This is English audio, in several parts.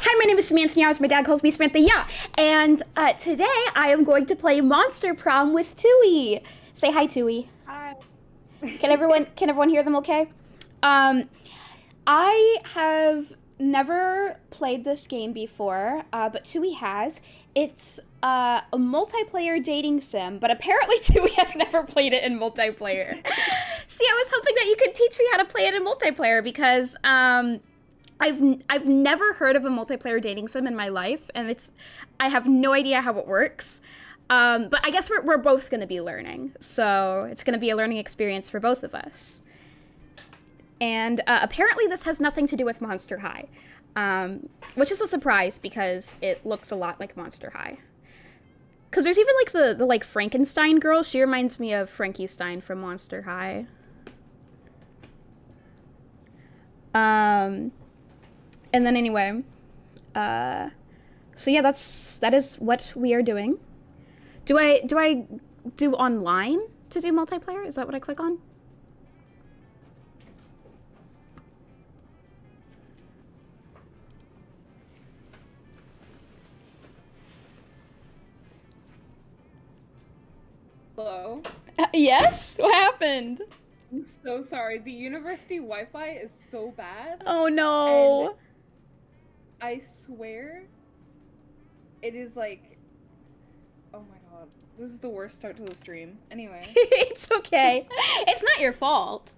Hi, my name is Samantha Yow, as my dad calls me Samantha Ya, and today I am going to play Monster Prom with Tui. Say hi, Tui. Hi. Can everyone hear them okay? I have never played this game before, but Tui has. It's a multiplayer dating sim, but apparently Tui has never played it in multiplayer. See, I was hoping that you could teach me how to play it in multiplayer because I've never heard of a multiplayer dating sim in my life, and I have no idea how it works. But I guess we're both going to be learning, so it's going to be a learning experience for both of us. And apparently this has nothing to do with Monster High, which is a surprise because it looks a lot like Monster High. Because there's even like the like Frankenstein girl. She reminds me of Frankenstein from Monster High. And then anyway, so yeah, that is what we are doing. Do I do online to do multiplayer? Is that what I click on? Hello. Yes? What happened? I'm so sorry. The university Wi-Fi is so bad. Oh no. And I swear it is like, oh my god. This is the worst start to the stream. Anyway. It's okay. It's not your fault.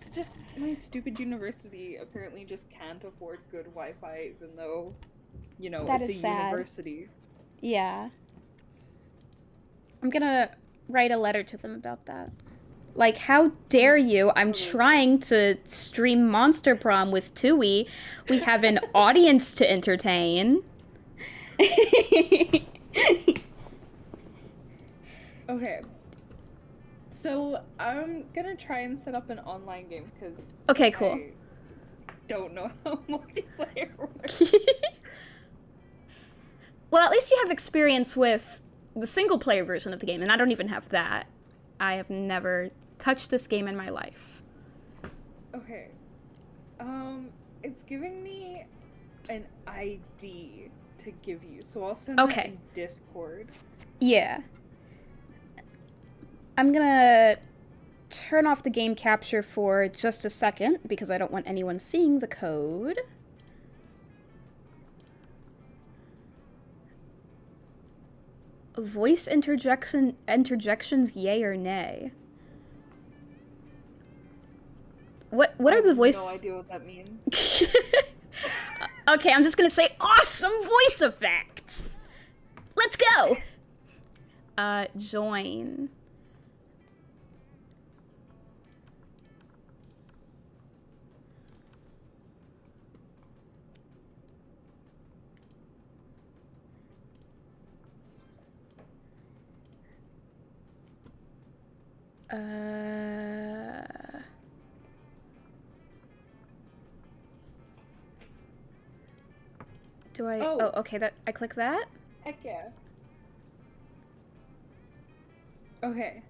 It's just my stupid university apparently just can't afford good Wi-Fi even though, you know, That it's is a sad. university. Yeah. I'm gonna write a letter to them about that. Like, how dare you? I'm trying to stream Monster Prom with Tui. We have an audience to entertain. Okay. So I'm gonna try and set up an online game because Okay, cool. I don't know how multiplayer works. Well, at least you have experience with the single-player version of the game, and I don't even have that. I have never touched this game in my life. Okay. It's giving me an ID to give you, so I'll send that in Discord. Yeah. I'm gonna turn off the game capture for just a second, because I don't want anyone seeing the code. Voice interjections, yay or nay? What are the voice? No idea what that means. Okay, I'm just gonna say awesome voice effects. Let's go. Join. Do I? Oh, okay. I click that. Heck yeah. Okay.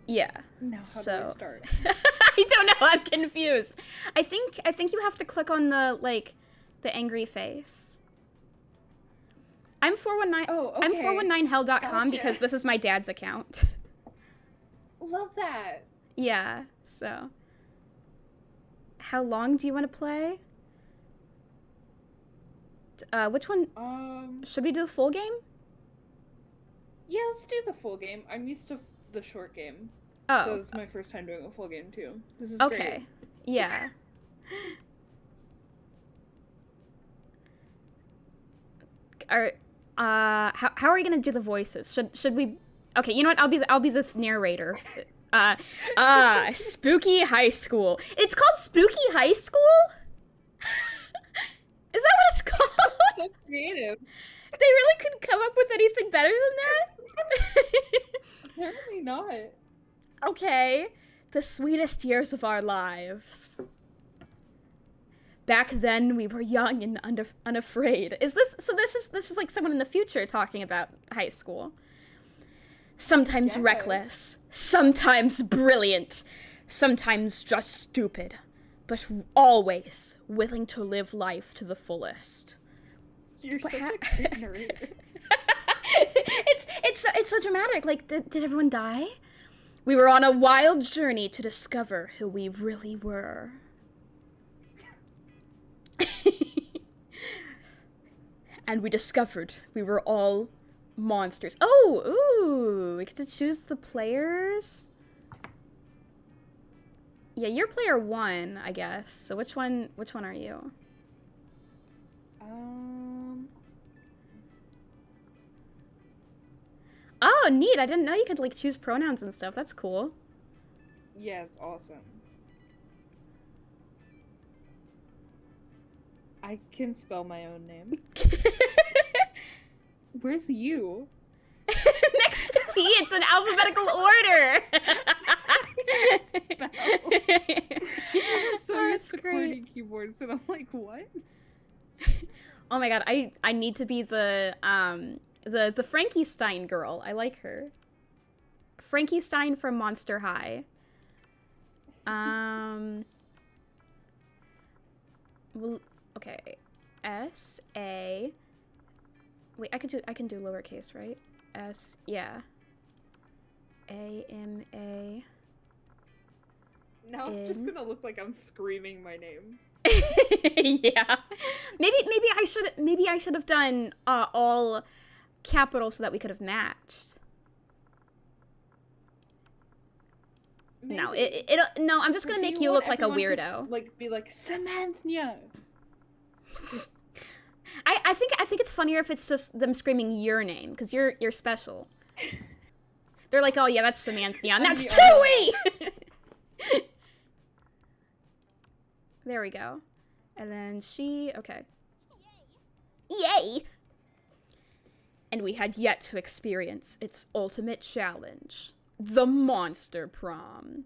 Yeah. Now how do I start? I don't know. I'm confused. I think you have to click on the the angry face. I'm 419. Oh, okay. I'm 419hell.com Gotcha. because this is my dad's account. Love that. Yeah. So. How long do you want to play? Which one? Should we do the full game? Yeah, let's do the full game. I'm used to the short game. Oh. So it's my first time doing a full game too. This is Okay. great. Yeah. How are we gonna do the voices? Should we? Okay, you know what? I'll be this narrator. Spooky high school. It's called Spooky High School? Is that what it's called? So creative. They really couldn't come up with anything better than that? Apparently not. Okay. The sweetest years of our lives. Back then, we were young and unafraid. This is like someone in the future talking about high school. Sometimes reckless, sometimes brilliant, sometimes just stupid. but always willing to live life to the fullest. You're such a great narrator. It's so dramatic. Like, did everyone die? We were on a wild journey to discover who we really were. And we discovered we were all monsters. Oh, ooh, we get to choose the players. Yeah, you're player 1, I guess. So which one are you? Oh, neat. I didn't know you could, like, choose pronouns and stuff. That's cool. Yeah, it's awesome. I can spell my own name. Where's you? Next to T, it's in alphabetical order. So used to QWERTY keyboards, and I'm like, what? Oh my god, I need to be the Frankenstein girl. I like her. Frankenstein from Monster High. Well, okay. S-A... Wait, I can do lowercase, right? S, yeah. A-M-A... Now it's just gonna look like I'm screaming my name. Yeah. Maybe I should have done all capitals so that we could have matched. Maybe. No, I'm just gonna make you look like a weirdo. Be like Samantha. I think it's funnier if it's just them screaming your name, because you're special. They're like, oh yeah, that's Samantha, and that's Tui! There we go. And then she, okay. Yay! And we had yet to experience its ultimate challenge, the monster prom.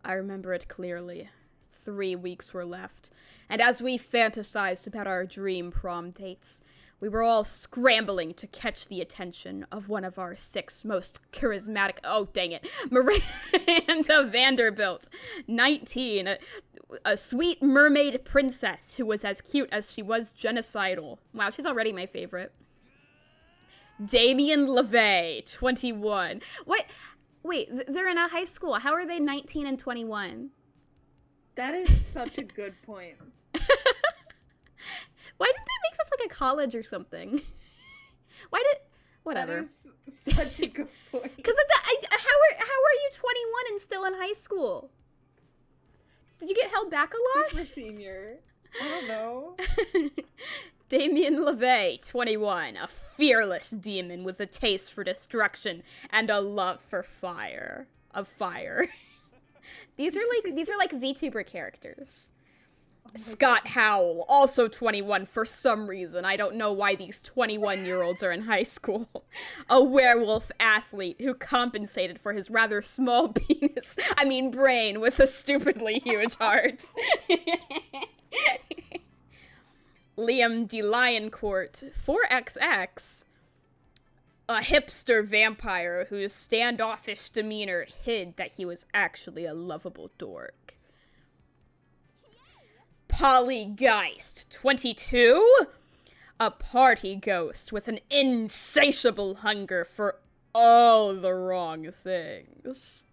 I remember it clearly. 3 weeks were left, and as we fantasized about our dream prom dates, we were all scrambling to catch the attention of one of our 6 most charismatic, oh dang it, Miranda Vanderbilt, 19, a sweet mermaid princess who was as cute as she was genocidal. Wow, she's already my favorite. Damien LeVay, 21. What? Wait, they're in a high school. How are they 19 and 21? That is such a good point. Why did they make this like a college or something? Whatever. That is such a good point. Because how are you 21 and still in high school? Did you get held back a lot? Super senior. I don't know. Damien LeVay, 21, a fearless demon with a taste for destruction and a love for fire. These are like VTuber characters. Oh Scott Howell, also 21 for some reason. I don't know why these 21-year-olds are in high school. A werewolf athlete who compensated for his rather small brain with a stupidly huge heart. Liam D. Lioncourt, 4XX, a hipster vampire whose standoffish demeanor hid that he was actually a lovable dork. Polly Geist, 22, a party ghost with an insatiable hunger for all the wrong things.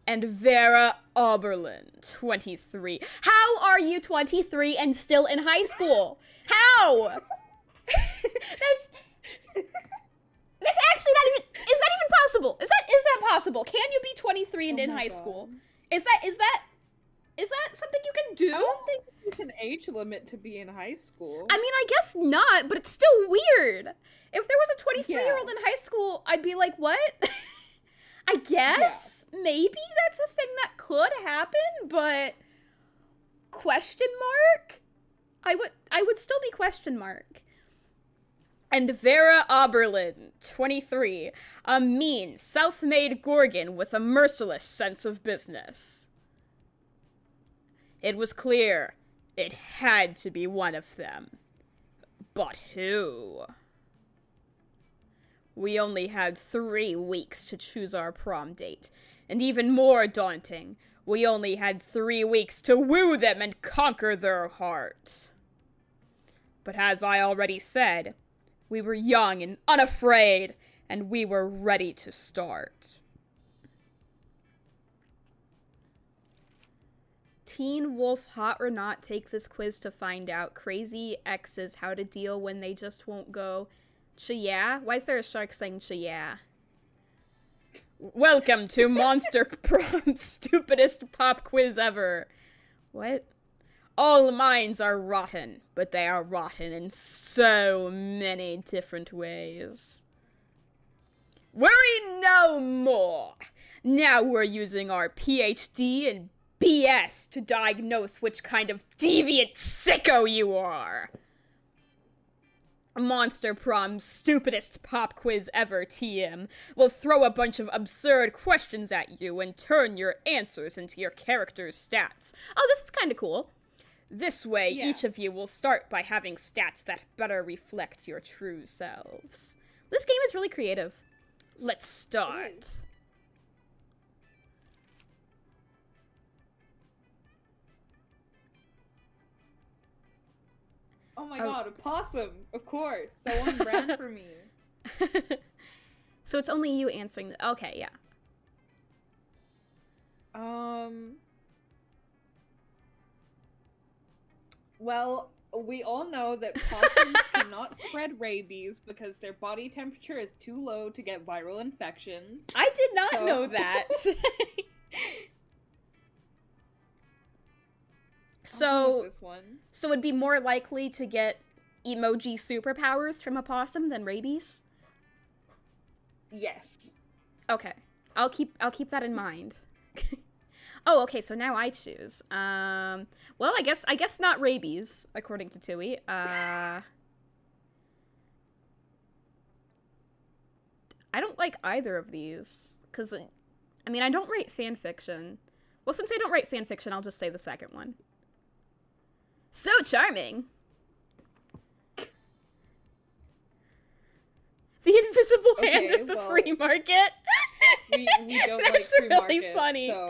And Vera Oberlin, 23. How are you 23 and still in high school? How? That's actually not even, is that even possible? Is that possible? Can you be 23 and in high school? Is that something you can do? I don't think there's an age limit to be in high school. I mean, I guess not, but it's still weird. If there was a 23-year-old in high school, I'd be like, what? I guess maybe that's a thing that could happen, but question mark? I would still be question mark. And Vera Oberlin, 23, a mean, self-made Gorgon with a merciless sense of business. It was clear it had to be one of them. But who? We only had 3 weeks to choose our prom date, and even more daunting, We only had 3 weeks to woo them and conquer their heart. But as I already said, we were young and unafraid, and we were ready to start. Teen Wolf Hot or Not, take this quiz to find out. Crazy exes, how to deal when they just won't go. Chia? Why is there a shark saying Chia? Welcome to Monster Prom, stupidest pop quiz ever. What? All minds are rotten, but they are rotten in so many different ways. Worry no more! Now we're using our PhD in BS to diagnose which kind of deviant sicko you are. Monster Prom, stupidest pop quiz ever, TM, will throw a bunch of absurd questions at you and turn your answers into your character's stats. Oh, this is kind of cool. This way, each of you will start by having stats that better reflect your true selves. This game is really creative. Let's start. Oh my god, a possum! Of course, so on brand for me. So it's only you answering the— okay, yeah. Well, we all know that possums cannot spread rabies because their body temperature is too low to get viral infections. I did not know that. So it'd be more likely to get emoji superpowers from a possum than rabies? Yes. Okay. I'll keep that in mind. Oh, okay, so now I choose. Well, I guess not rabies, according to Tui. I don't like either of these, because, I mean, I don't write fanfiction. Well, since I don't write fanfiction, I'll just say the second one. So charming! The invisible hand of the free market? We don't like free market, really funny. So...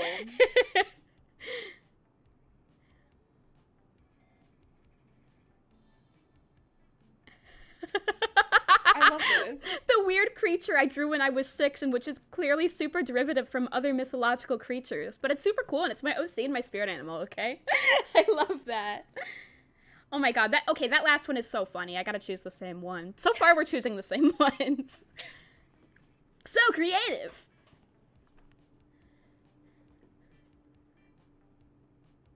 I love this. The weird creature I drew when I was 6 and which is clearly super derivative from other mythological creatures. But it's super cool and it's my OC and my spirit animal, okay? I love that. Oh my god, that last one is so funny. I gotta choose the same one. So far we're choosing the same ones. So creative!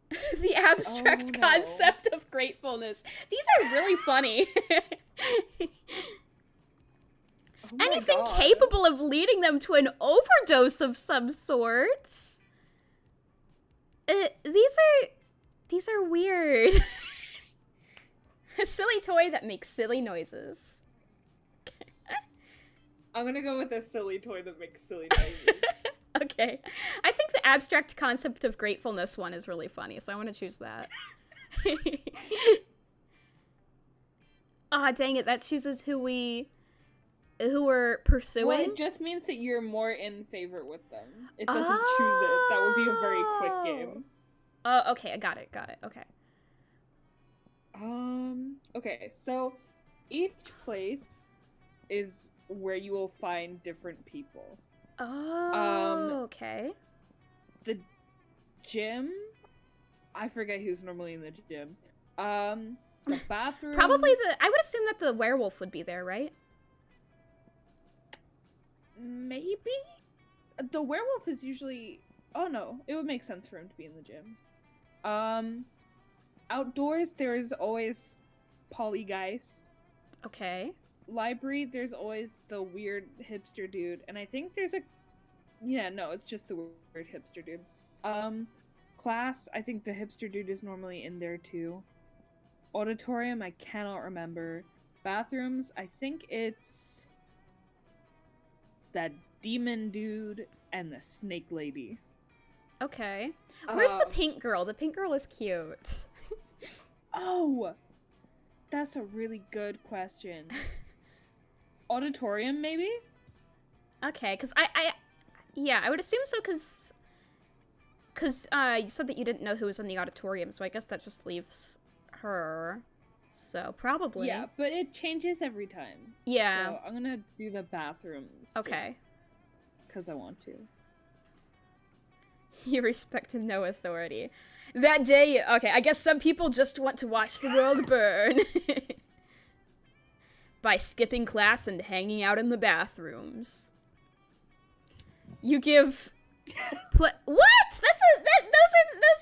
The abstract concept of gratefulness. These are really funny. Anything capable of leading them to an overdose of some sorts. These are weird. A silly toy that makes silly noises. I'm gonna go with a silly toy that makes silly noises. Okay. I think the abstract concept of gratefulness one is really funny, so I want to choose that. Aw, dang it, that chooses who we're pursuing. Well, it just means that you're more in favor with them. It doesn't choose it. That would be a very quick game. Oh, okay, I got it, okay. Okay, so each place is where you will find different people. Oh, okay. The gym, I forget who's normally in the gym. The bathroom. Probably I would assume that the werewolf would be there, right? Maybe? The werewolf is usually, oh no, it would make sense for him to be in the gym. Outdoors, there's always polygeist. Okay. Library, there's always the weird hipster dude, and I think there's it's just the weird hipster dude. Class, I think the hipster dude is normally in there too. Auditorium, I cannot remember. Bathrooms, I think it's that demon dude and the snake lady. Okay. Where's the pink girl? The pink girl is cute. Oh! That's a really good question. Auditorium, maybe? Okay, because I would assume so, because because you said that you didn't know who was in the auditorium, so I guess that just leaves her. So, probably. Yeah, but it changes every time. Yeah. So I'm gonna do the bathrooms. Okay. Because I want to. You respect no authority. That day, okay, I guess some people just want to watch the world burn. By skipping class and hanging out in the bathrooms. You give... what? Those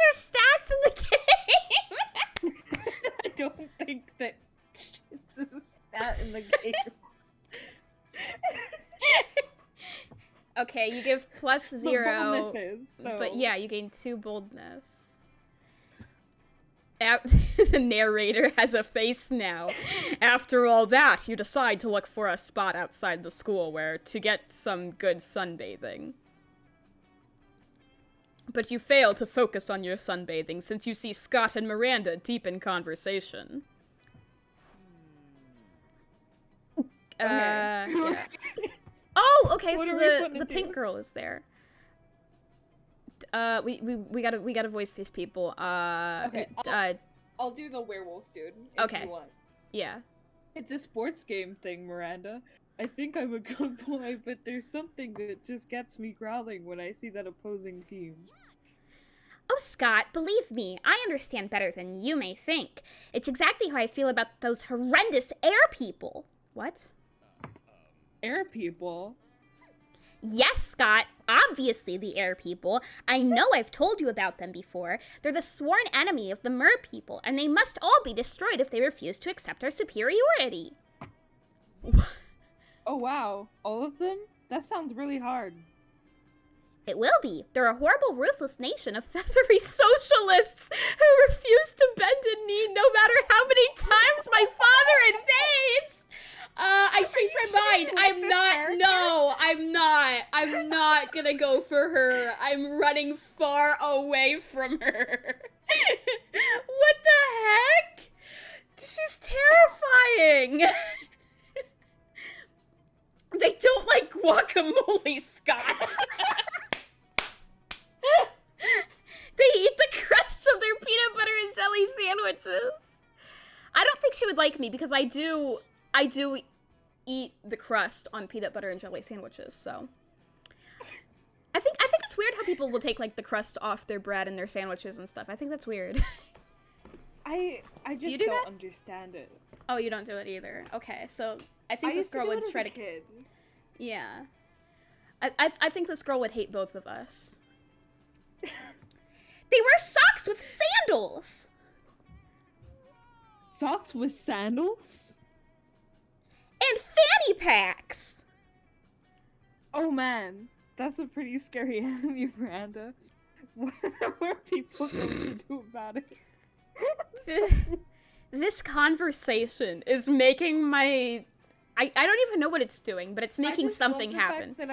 are stats in the game! I don't think that chips is a stat in the game. Okay, you give +0. Boldnesses, so... But yeah, you gain 2 boldness. The narrator has a face now. After all that, you decide to look for a spot outside the school where to get some good sunbathing. But you fail to focus on your sunbathing since you see Scott and Miranda deep in conversation. Yeah. Oh, okay, so the pink girl is there. We gotta voice these people. Okay, I'll do the werewolf dude. If you want. Yeah. It's a sports game thing, Miranda. I think I'm a good boy, but there's something that just gets me growling when I see that opposing team. Oh, Scott, believe me, I understand better than you may think. It's exactly how I feel about those horrendous air people. What? Air people? Yes, Scott, obviously the air people. I know I've told you about them before. They're the sworn enemy of the mer people, and they must all be destroyed if they refuse to accept our superiority. Oh, wow. All of them? That sounds really hard. It will be. They're a horrible, ruthless nation of feathery socialists who refuse to bend a knee no matter how many times my father invades! I changed my mind. I'm not gonna go for her. I'm running far away from her. What the heck? She's terrifying. They don't like guacamole, Scott. They eat the crusts of their peanut butter and jelly sandwiches. I don't think she would like me because I do eat the crust on peanut butter and jelly sandwiches, so. I think it's weird how people will take, like, the crust off their bread and their sandwiches and stuff. I think that's weird. I just don't understand it. Oh, you don't do it either. Okay, so I think this girl would try to... kid. Yeah. I think this girl would hate both of us. They wear socks with sandals! Socks with sandals? And fanny packs! Oh man, that's a pretty scary enemy, Miranda. What are people going to do about it? This conversation is making my... I don't even know what it's doing, but it's making something happen. Fact that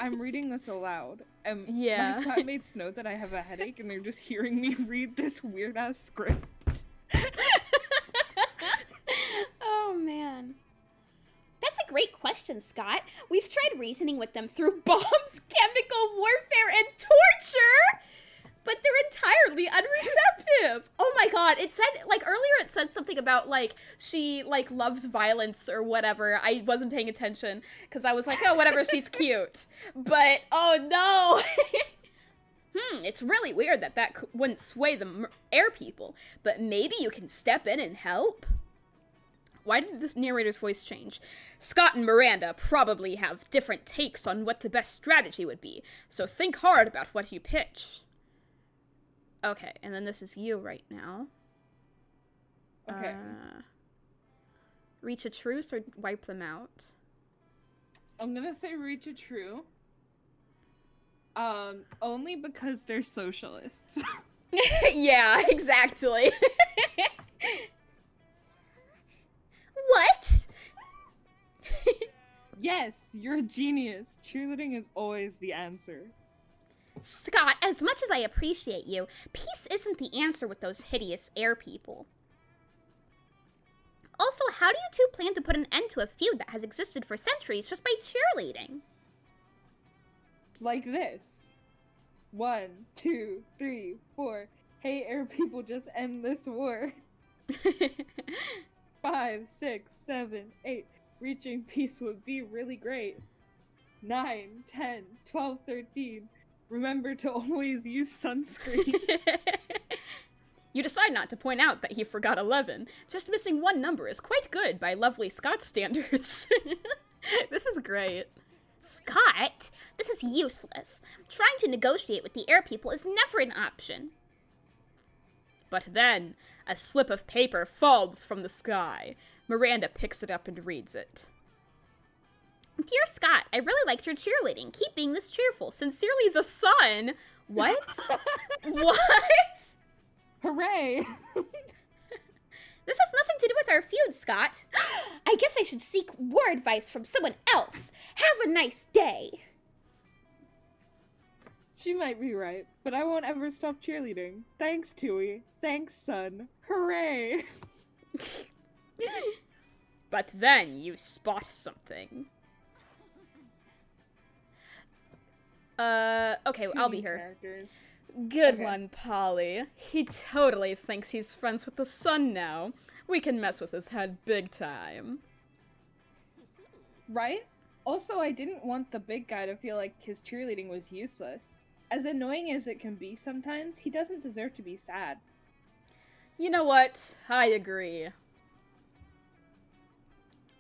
I'm reading this aloud. Yeah. My flatmates know that I have a headache, and they're just hearing me read this weird ass script. Oh man. That's a great question, Scott. We've tried reasoning with them through bombs, chemical warfare, and torture, but they're entirely unreceptive. Oh my god, it said, like, earlier it said something about, like, she, like, loves violence or whatever. I wasn't paying attention, because I was like, oh, whatever, she's cute. But, oh no! It's really weird that wouldn't sway the air people, but maybe you can step in and help? Why did this narrator's voice change? Scott and Miranda probably have different takes on what the best strategy would be, so think hard about what you pitch. Okay, and then this is you right now. Okay. Reach a truce or wipe them out? I'm gonna say reach a true. Only because they're socialists. Yeah, exactly. What? Yes, you're a genius. Cheerleading is always the answer. Scott, as much as I appreciate you, peace isn't the answer with those hideous air people. Also, how do you two plan to put an end to a feud that has existed for centuries just by cheerleading? Like this. 1, 2, 3, 4. Hey, air people, just end this war. 5, 6, 7, 8. Reaching peace would be really great. 9, 10, 12, 13. Remember to always use sunscreen. You decide not to point out that he forgot 11. Just missing one number is quite good by lovely Scott standards. This is great. Scott, this is useless. Trying to negotiate with the air people is never an option. But then, a slip of paper falls from the sky. Miranda picks it up and reads it. Dear Scott, I really liked your cheerleading. Keep being this cheerful. Sincerely, the sun. What? What? Hooray! This has nothing to do with our feud, Scott. I guess I should seek war advice from someone else. Have a nice day. She might be right, but I won't ever stop cheerleading. Thanks, Tui. Thanks, Sun. Hooray! But then you spot something. Okay, I'll be her. Characters. Good one, Polly. He totally thinks he's friends with the sun now. We can mess with his head big time. Right? Also, I didn't want the big guy to feel like his cheerleading was useless. As annoying as it can be sometimes, he doesn't deserve to be sad. You know what? I agree.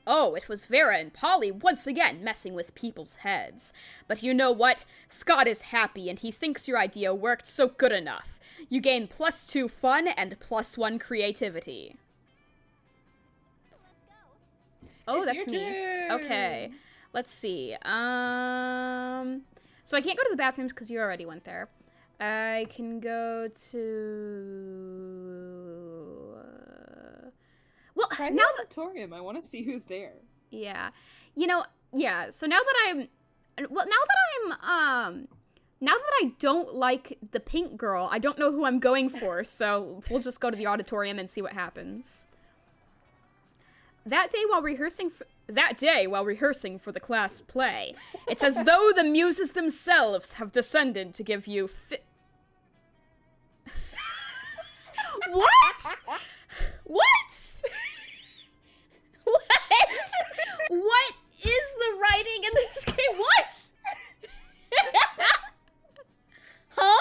Oh, it was Vera and Polly once again messing with people's heads. But you know what? Scott is happy and he thinks your idea worked so good enough. You gain +2 fun and +1 creativity. Oh, It's that's your me. turn. Okay. Let's see. So I can't go to the bathrooms because you already went there. I can go to... Well, Try the now that... auditorium. I want to see who's there. Yeah. You know, yeah, so now that I'm... Well, now that I don't like the pink girl, I don't know who I'm going for, so we'll just go to the auditorium and see what happens. That day while rehearsing for the class play, it's as though the muses themselves have descended to give you What? What? What? What is the writing in this game? What? Huh?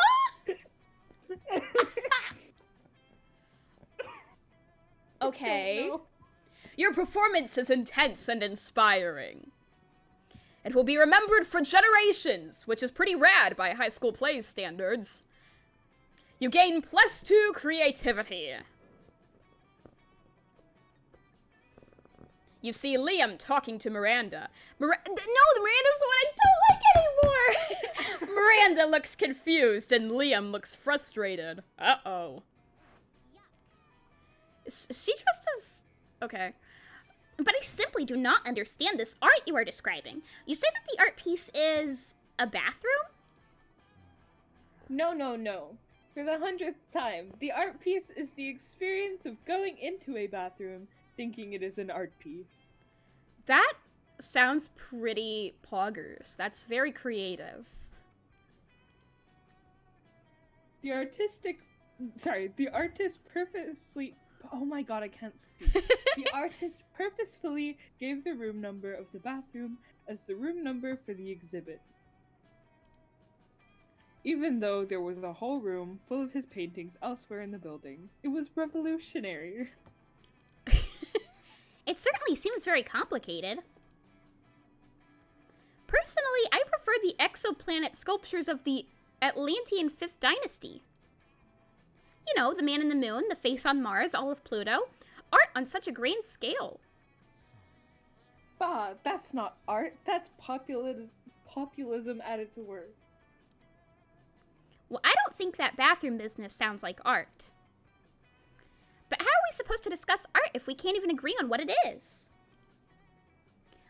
Okay. No. Your performance is intense and inspiring. It will be remembered for generations, which is pretty rad by high school plays standards. You gain +2 creativity. You see Liam talking to Miranda. No, Miranda's the one I don't like anymore! Miranda looks confused and Liam looks frustrated. Uh-oh. Is she dressed as... Okay. But I simply do not understand this art you are describing. You say that the art piece is a bathroom? No. For the 100th time, the art piece is the experience of going into a bathroom thinking it is an art piece. That sounds pretty poggers. That's very creative. The artist purposely... Oh my god, I can't speak. The artist purposefully gave the room number of the bathroom as the room number for the exhibit. Even though there was a whole room full of his paintings elsewhere in the building, it was revolutionary. It certainly seems very complicated. Personally, I prefer the exoplanet sculptures of the Atlantean 5th Dynasty. You know, the man in the moon, the face on Mars, all of Pluto. Art on such a grand scale. Bah, that's not art. That's populism at its worst. Well, I don't think that bathroom business sounds like art. But how are we supposed to discuss art if we can't even agree on what it is?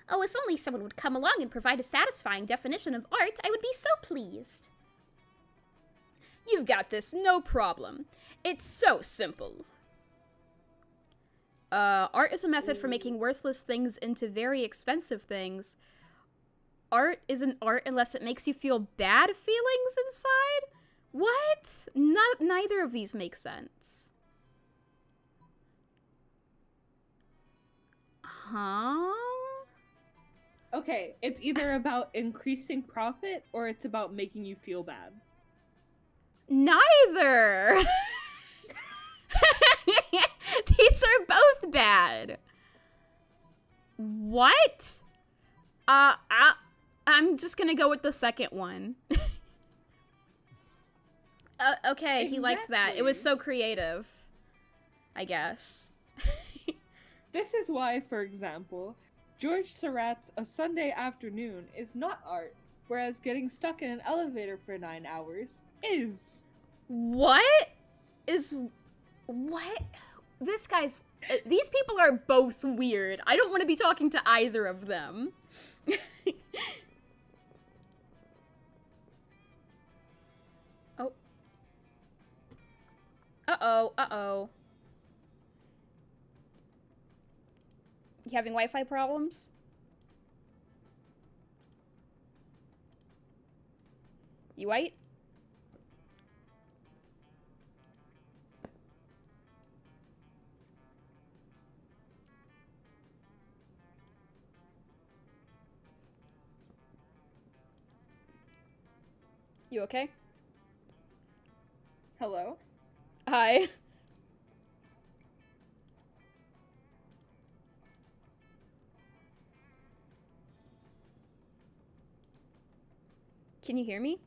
Oh, if only someone would come along and provide a satisfying definition of art, I would be so pleased. You've got this, no problem. It's so simple. Art is a method for making worthless things into very expensive things. art isn't art unless it makes you feel bad feelings inside? What? Neither of these make sense. Huh? Okay, it's either about increasing profit or it's about making you feel bad. Neither! These are both bad. What? I'm just gonna go with the second one. Okay, he liked that. It was so creative, I guess. This is why, for example, George Seurat's A Sunday Afternoon is not art, whereas getting stuck in an elevator for 9 hours is. What? This guy's... these people are both weird. I don't want to be talking to either of them. Oh. Uh-oh. You having Wi-Fi problems? You white? You okay? Hello? Hi. Can you hear me?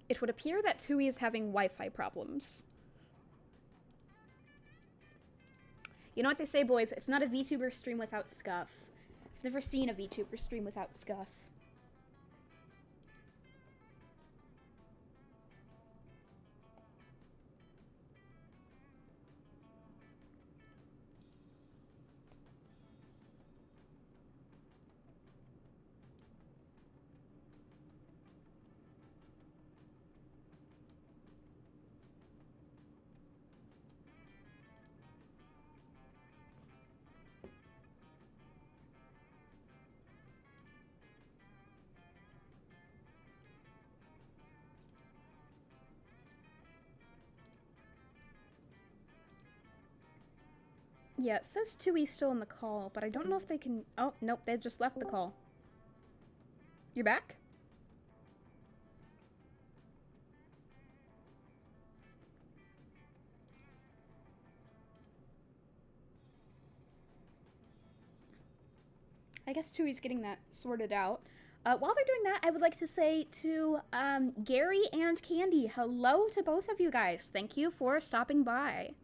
It would appear that Tui is having Wi-Fi problems. You know what they say, boys? It's not a VTuber stream without scuff. I've never seen a VTuber stream without scuff. Yeah, it says Tui's still in the call, but I don't know if they can... Oh, nope, they just left the call. You're back? I guess Tui's getting that sorted out. While they're doing that, I would like to say to Gary and Candy, hello to both of you guys. Thank you for stopping by.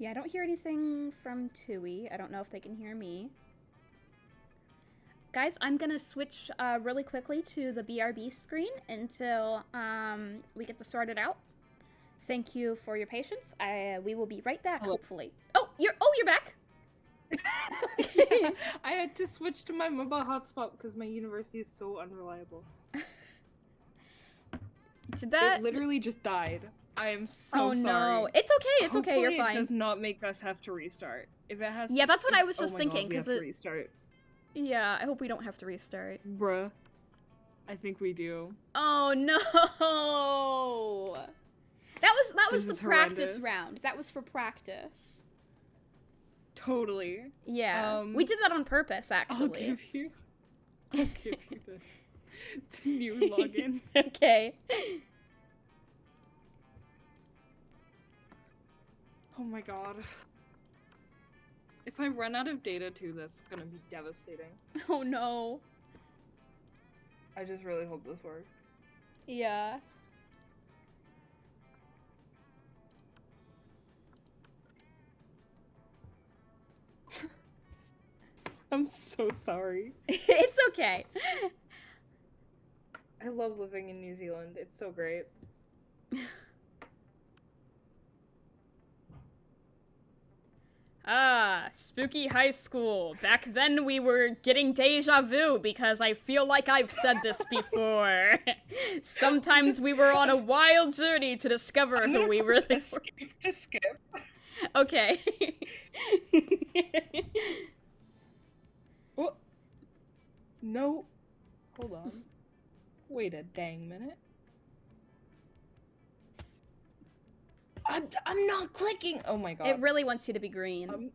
Yeah, I don't hear anything from Tui. I don't know if they can hear me. Guys, I'm gonna switch really quickly to the BRB screen until we get this sorted out. Thank you for your patience. We will be right back, hopefully. Oh, you're back. Yeah, I had to switch to my mobile hotspot because my university is so unreliable. It literally just died. I am so sorry. Oh no, it's okay. It's okay. You're fine. It does not make us have to restart. If it has, yeah, that's what I was just thinking. Because we have to restart. Yeah, I hope we don't have to restart. Bruh, I think we do. Oh no. That was the practice round. That was for practice. Totally. Yeah. We did that on purpse, actually. I'll give you the new login. Okay. Oh my god. If I run out of data too, that's gonna be devastating. Oh no. I just really hope this works. Yeah. I'm so sorry. It's okay. I love living in New Zealand. It's so great. Ah, spooky high school. Back then we were getting deja vu because I feel like I've said this before. Sometimes we were on a wild journey to discover who we really were. Just skip. Okay. Oh. No. Hold on. Wait a dang minute. I'm not clicking. Oh my god. It really wants you to be green.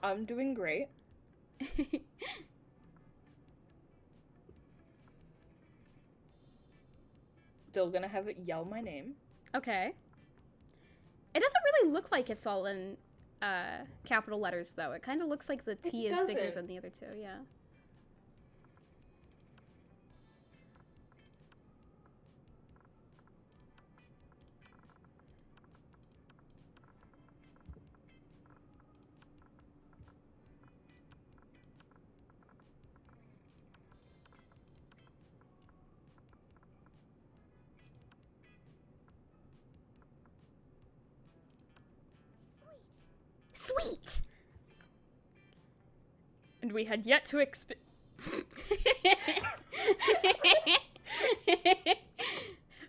I'm doing great. Still gonna have it yell my name. Okay. It doesn't really look like it's all in capital letters, though. It kind of looks like the T is bigger doesn't. than the other two, yeah. Sweet! And we had yet to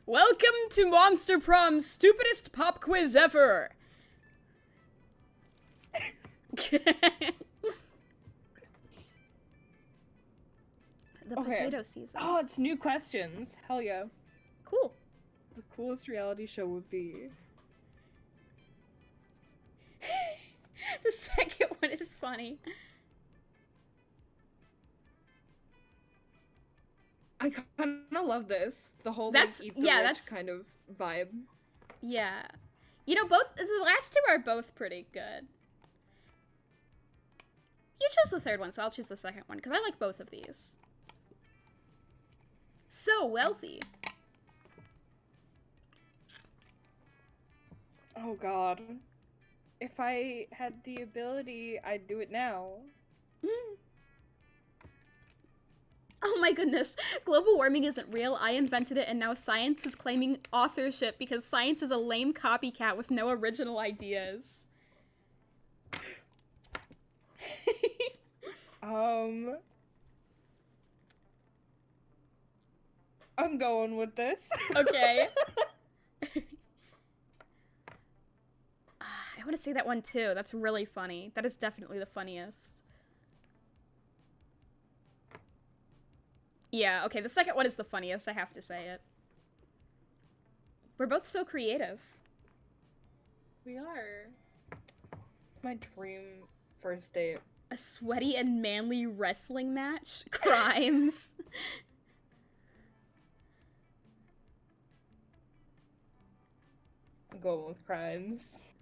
Welcome to Monster Prom's stupidest pop quiz ever! The potato season. Oh, it's new questions. Hell yeah. Cool. The coolest reality show would be... The second one is funny. I kind of love this. The whole That's- like, eat the yeah, rich that's- kind of vibe. Yeah. You know, both the last two are both pretty good. You chose the third one, so I'll choose the second one, because I like both of these. So wealthy. Oh god. If I had the ability, I'd do it now. Oh my goodness. Global warming isn't real. I invented it, and now science is claiming authorship because science is a lame copycat with no original ideas. I'm going with this. Okay. I want to say that one too. That's really funny. That is definitely the funniest. Yeah, okay, the second one is the funniest, I have to say it. We're both so creative. We are. My dream first date. A sweaty and manly wrestling match? Crimes. I'm going with crimes.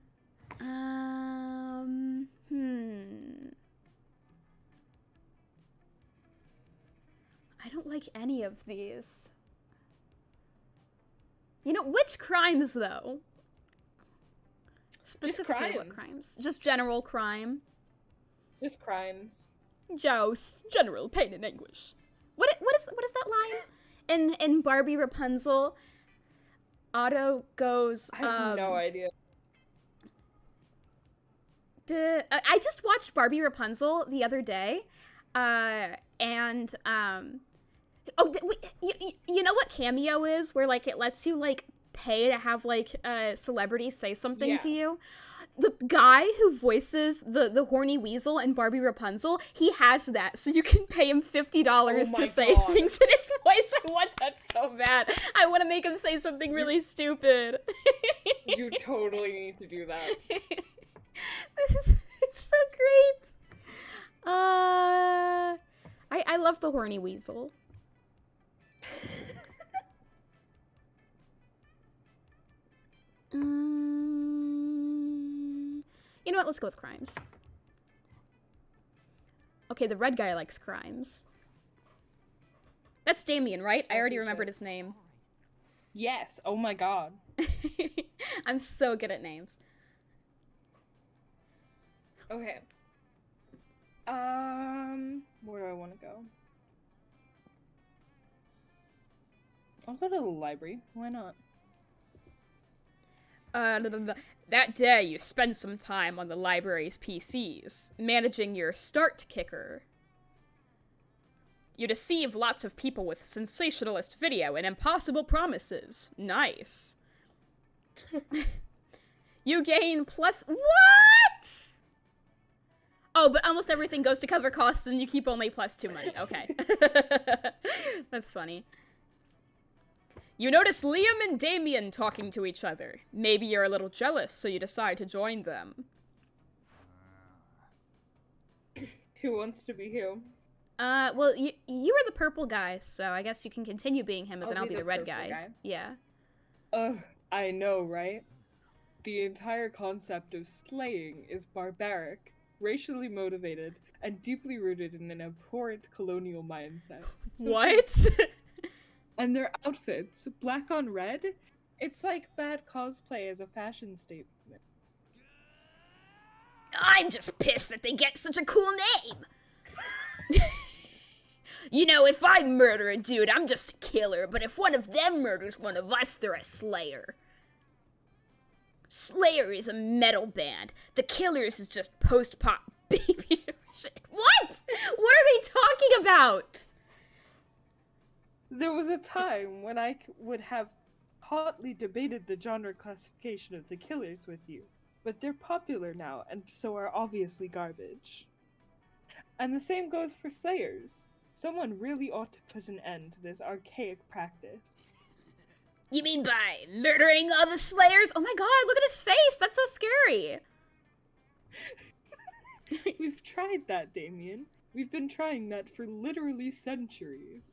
I don't like any of these. You know, which crimes, though? Specifically, what crimes? Just general crime. Just crimes. Joust, general pain and anguish. What is that line? In Barbie Rapunzel, Otto goes, I have no idea. I just watched Barbie Rapunzel the other day, you know what Cameo is? Where, like, it lets you, like, pay to have, like, a celebrity say something to you? The guy who voices the horny weasel in Barbie Rapunzel, he has that, so you can pay him $50 to say things in his voice. I want that so bad. I want to make him say something really stupid. You totally need to do that. It's so great. I I love the horny weasel. You know what? Let's go with crimes. Okay, the red guy likes crimes. That's Damien, right? I already remembered his name. Yes. Oh my god. I'm so good at names. Okay. Where do I want to go? I'll go to the library. Why not? That day, you spend some time on the library's PCs, managing your start kicker. You deceive lots of people with sensationalist video and impossible promises. Nice. You gain plus... What?! Oh, but almost everything goes to cover costs and you keep only +2 money. Okay. That's funny. You notice Liam and Damien talking to each other. Maybe you're a little jealous, so you decide to join them. Who wants to be who? Well, you were the purple guy, so I guess you can continue being him, and then I'll be the red guy. Yeah. Ugh, I know, right? The entire concept of slaying is barbaric, racially motivated, and deeply rooted in an abhorrent colonial mindset. What? And their outfits, black on red, it's like bad cosplay as a fashion statement. I'm just pissed that they get such a cool name. You know, if I murder a dude, I'm just a killer, but if one of them murders one of us, they're a slayer. Slayer is a metal band. The Killers is just post-pop baby shit. What? What are they talking about? There was a time when I would have hotly debated the genre classification of the Killers with you, but they're popular now, and so are obviously garbage. And the same goes for Slayers. Someone really ought to put an end to this archaic practice. You mean by murdering all the Slayers? Oh my god, look at his face! That's so scary! We've tried that, Damien. We've been trying that for literally centuries.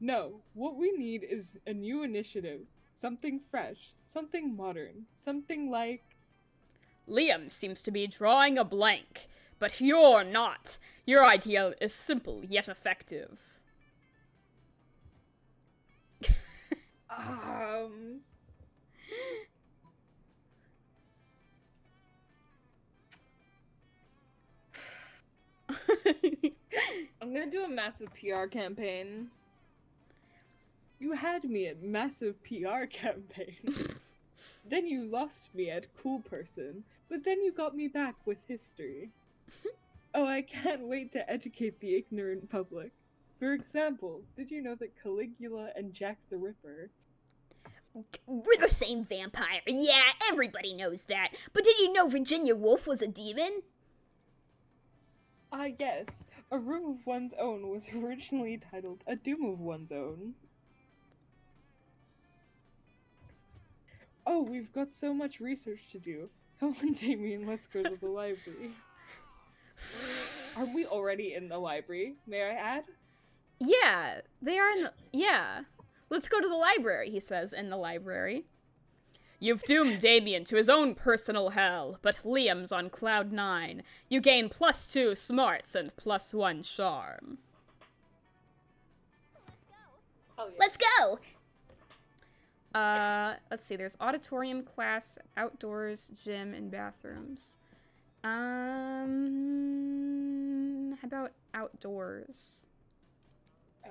No, what we need is a new initiative. Something fresh, something modern, something like... Liam seems to be drawing a blank, but you're not. Your idea is simple yet effective. I'm gonna do a massive PR campaign. You had me at massive PR campaign. Then you lost me at cool person, but then you got me back with history. Oh, I can't wait to educate the ignorant public. For example, did you know that Caligula and Jack the Ripper... We're the same vampire. Yeah, everybody knows that. But did you know Virginia Woolf was a demon? Yes. A Room of One's Own was originally titled A Doom of One's Own. Oh, we've got so much research to do. Come on, Damien, let's go to the library. Are we already in the library, may I add? Yeah, they are in the... Yeah. Let's go to the library, he says, in the library. You've doomed Damien to his own personal hell, but Liam's on cloud 9. You gain +2 smarts and +1 charm. Oh, yeah. Let's go! Let's see, there's auditorium, class, outdoors, gym, and bathrooms. How about outdoors?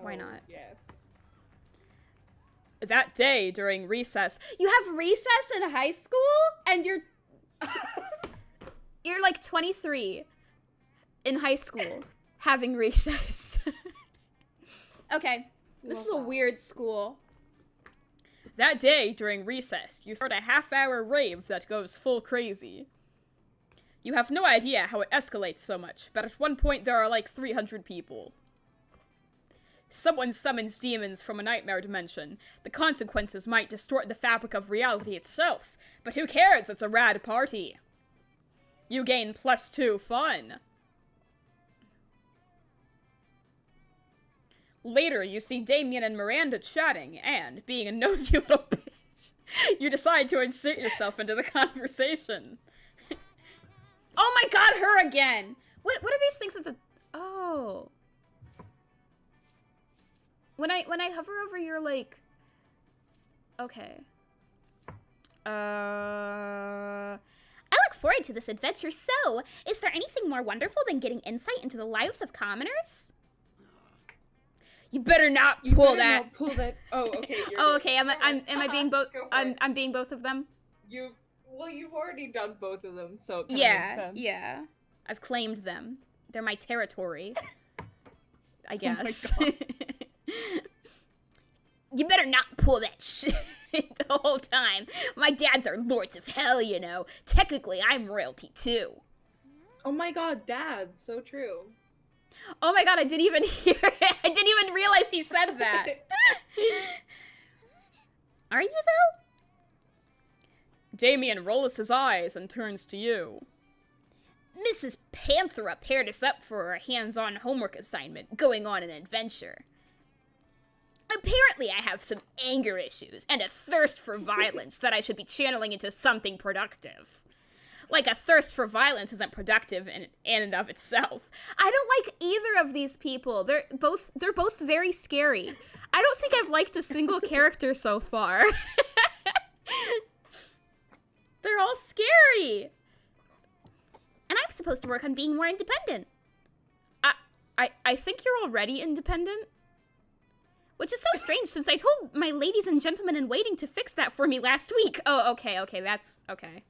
Why not? Yes. That day during recess. You have recess in high school? And you're like 23 in high school having recess. Okay, this is a weird school. That day during recess, you start a half-hour rave that goes full crazy. You have no idea how it escalates so much, but at one point there are like 300 people. Someone summons demons from a nightmare dimension. The consequences might distort the fabric of reality itself, but who cares? It's a rad party. You gain +2 fun. Later, you see Damien and Miranda chatting, and, being a nosy little bitch, you decide to insert yourself into the conversation. Oh my god, her again! What are these things that the... Oh. When I hover over your, like... Okay. I look forward to this adventure. So, is there anything more wonderful than getting insight into the lives of commoners? You better not pull that. Not pull that. Oh, okay. Oh, okay. Am I being both? I'm being both of them. You've already done both of them, so it kinda makes sense. Yeah. I've claimed them. They're my territory. I guess. Oh my God. You better not pull that shit the whole time. My dads are lords of hell, you know. Technically, I'm royalty too. Oh my god, Dad, so true. Oh my god, I didn't even hear it. I didn't even realize he said that. Are you, though? Damien rolls his eyes and turns to you. Mrs. Panthera paired us up for a hands-on homework assignment, going on an adventure. Apparently I have some anger issues and a thirst for violence that I should be channeling into something productive. Like, a thirst for violence isn't productive in and of itself. I don't like either of these people. They're both very scary. I don't think I've liked a single character so far. They're all scary. And I'm supposed to work on being more independent. I think you're already independent. Which is so strange, since I told my ladies and gentlemen in waiting to fix that for me last week. Oh, okay, that's okay.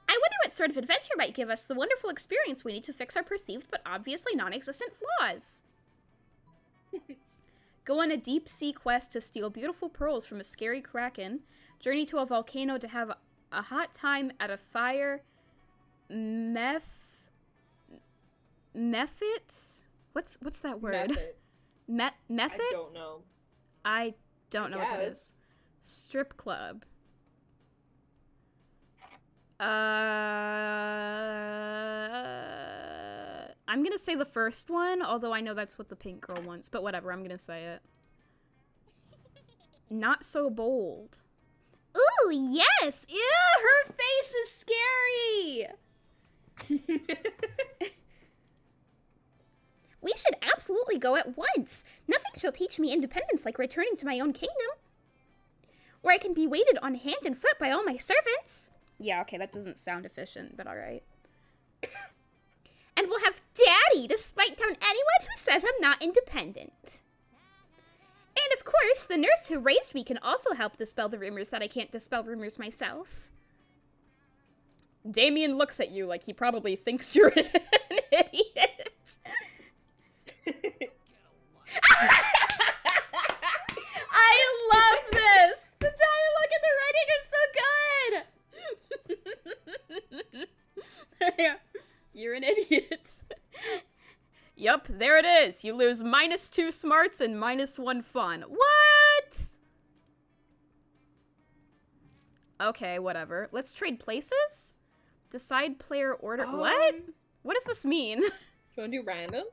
I wonder what sort of adventure might give us the wonderful experience we need to fix our perceived but obviously non-existent flaws. Go on a deep-sea quest to steal beautiful pearls from a scary kraken. Journey to a volcano to have a hot time at a fire. Method? What's that word? Method? I don't know. I don't know what that is. Strip club. I'm gonna say the first one, although I know that's what the pink girl wants, but whatever, I'm gonna say it. Not so bold. Ooh, yes! Ew, her face is scary! We should absolutely go at once. Nothing shall teach me independence like returning to my own kingdom, where I can be waited on hand and foot by all my servants. Yeah, okay, that doesn't sound efficient, but alright. And we'll have Daddy to spike down anyone who says I'm not independent. And of course, the nurse who raised me can also help dispel the rumors that I can't dispel rumors myself. Damien looks at you like he probably thinks you're an idiot. I love this! The dialogue and the writing is so good! You're an idiot. Yup, there it is. You lose -2 smarts and -1 fun. What? Okay, whatever. Let's trade places? Decide player order. What? What does this mean? Do you want to do random?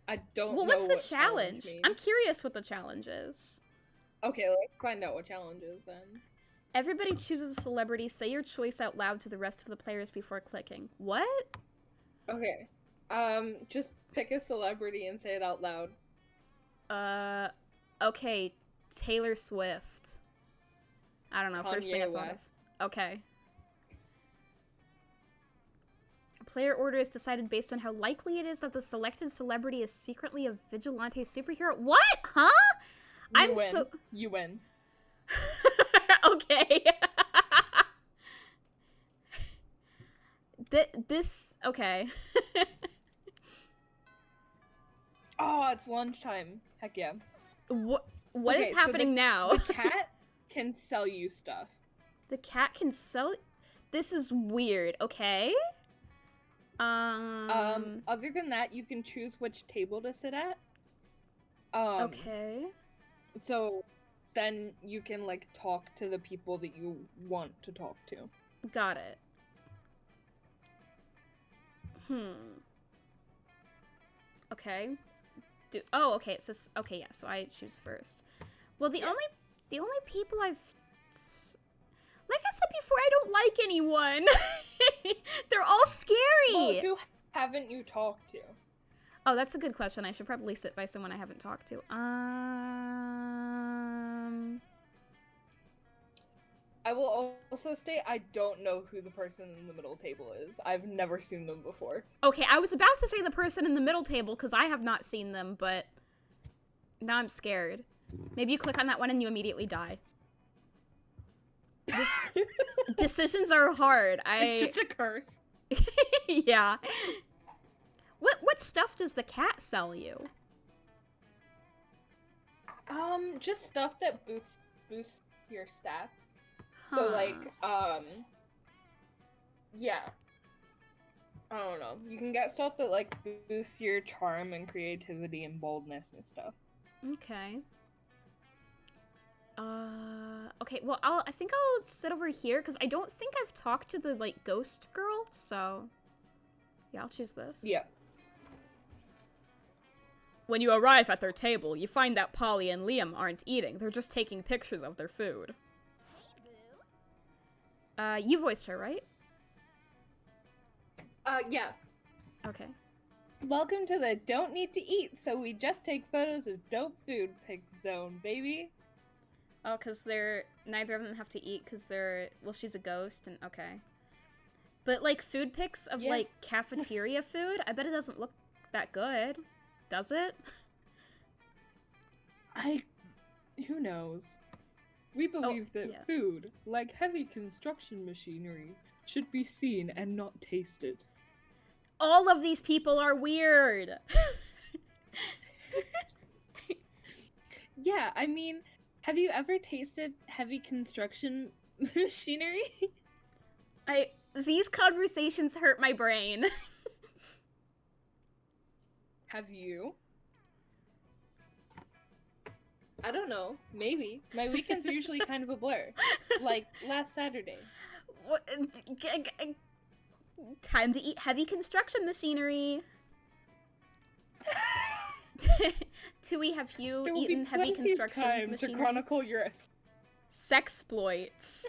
I don't know. Well, what's the what challenge? means. I'm curious what the challenge is. Okay, let's find out what challenge is then. Everybody chooses a celebrity. Say your choice out loud to the rest of the players before clicking. What? Okay. Just pick a celebrity and say it out loud. Okay, Taylor Swift. I don't know, first thing I Kanye thought of. West. Okay. Player order is decided based on how likely it is that the selected celebrity is secretly a vigilante superhero. What? Huh? You win. Okay. Okay. Oh, it's lunchtime. Heck yeah. What Okay, is so happening now? The cat can sell you stuff. The cat can sell. This is weird. Okay. Other than that, you can choose which table to sit at. Okay. So then you can like talk to the people that you want to talk to. Got it. Okay. do. Oh, okay. It says okay. Yeah. So I choose first. Well, the only people I've, like I said before, I don't like anyone. They're all scary. Well, who haven't you talked to? Oh, that's a good question. I should probably sit by someone I haven't talked to. I will also state I don't know who the person in the middle table is. I've never seen them before. Okay, I was about to say the person in the middle table because I have not seen them, but now I'm scared. Maybe you click on that one and you immediately die. Decisions are hard. It's just a curse. Yeah. What stuff does the cat sell you? Just stuff that boosts your stats. So like, yeah. I don't know. You can get stuff that like boosts your charm and creativity and boldness and stuff. Okay. Okay, well, I think I'll sit over here, because I don't think I've talked to the, like, ghost girl, so... Yeah, I'll choose this. Yeah. When you arrive at their table, you find that Polly and Liam aren't eating. They're just taking pictures of their food. You voiced her, right? Yeah. Okay. Welcome to the don't need to eat, so we just take photos of dope food pic zone, baby. Oh, because neither of them have to eat because well, she's a ghost, and okay. But, like, food pics of, like, cafeteria food, I bet it doesn't look that good. Does it? Who knows? We believe that food, like heavy construction machinery, should be seen and not tasted. All of these people are weird! Yeah, I mean... Have you ever tasted heavy construction machinery? These conversations hurt my brain. Have you? I don't know. Maybe. My weekends are usually kind of a blur. Like last Saturday. What? Time to eat heavy construction machinery. Tui, have you eaten heavy construction time machinery? To chronicle your sexploits.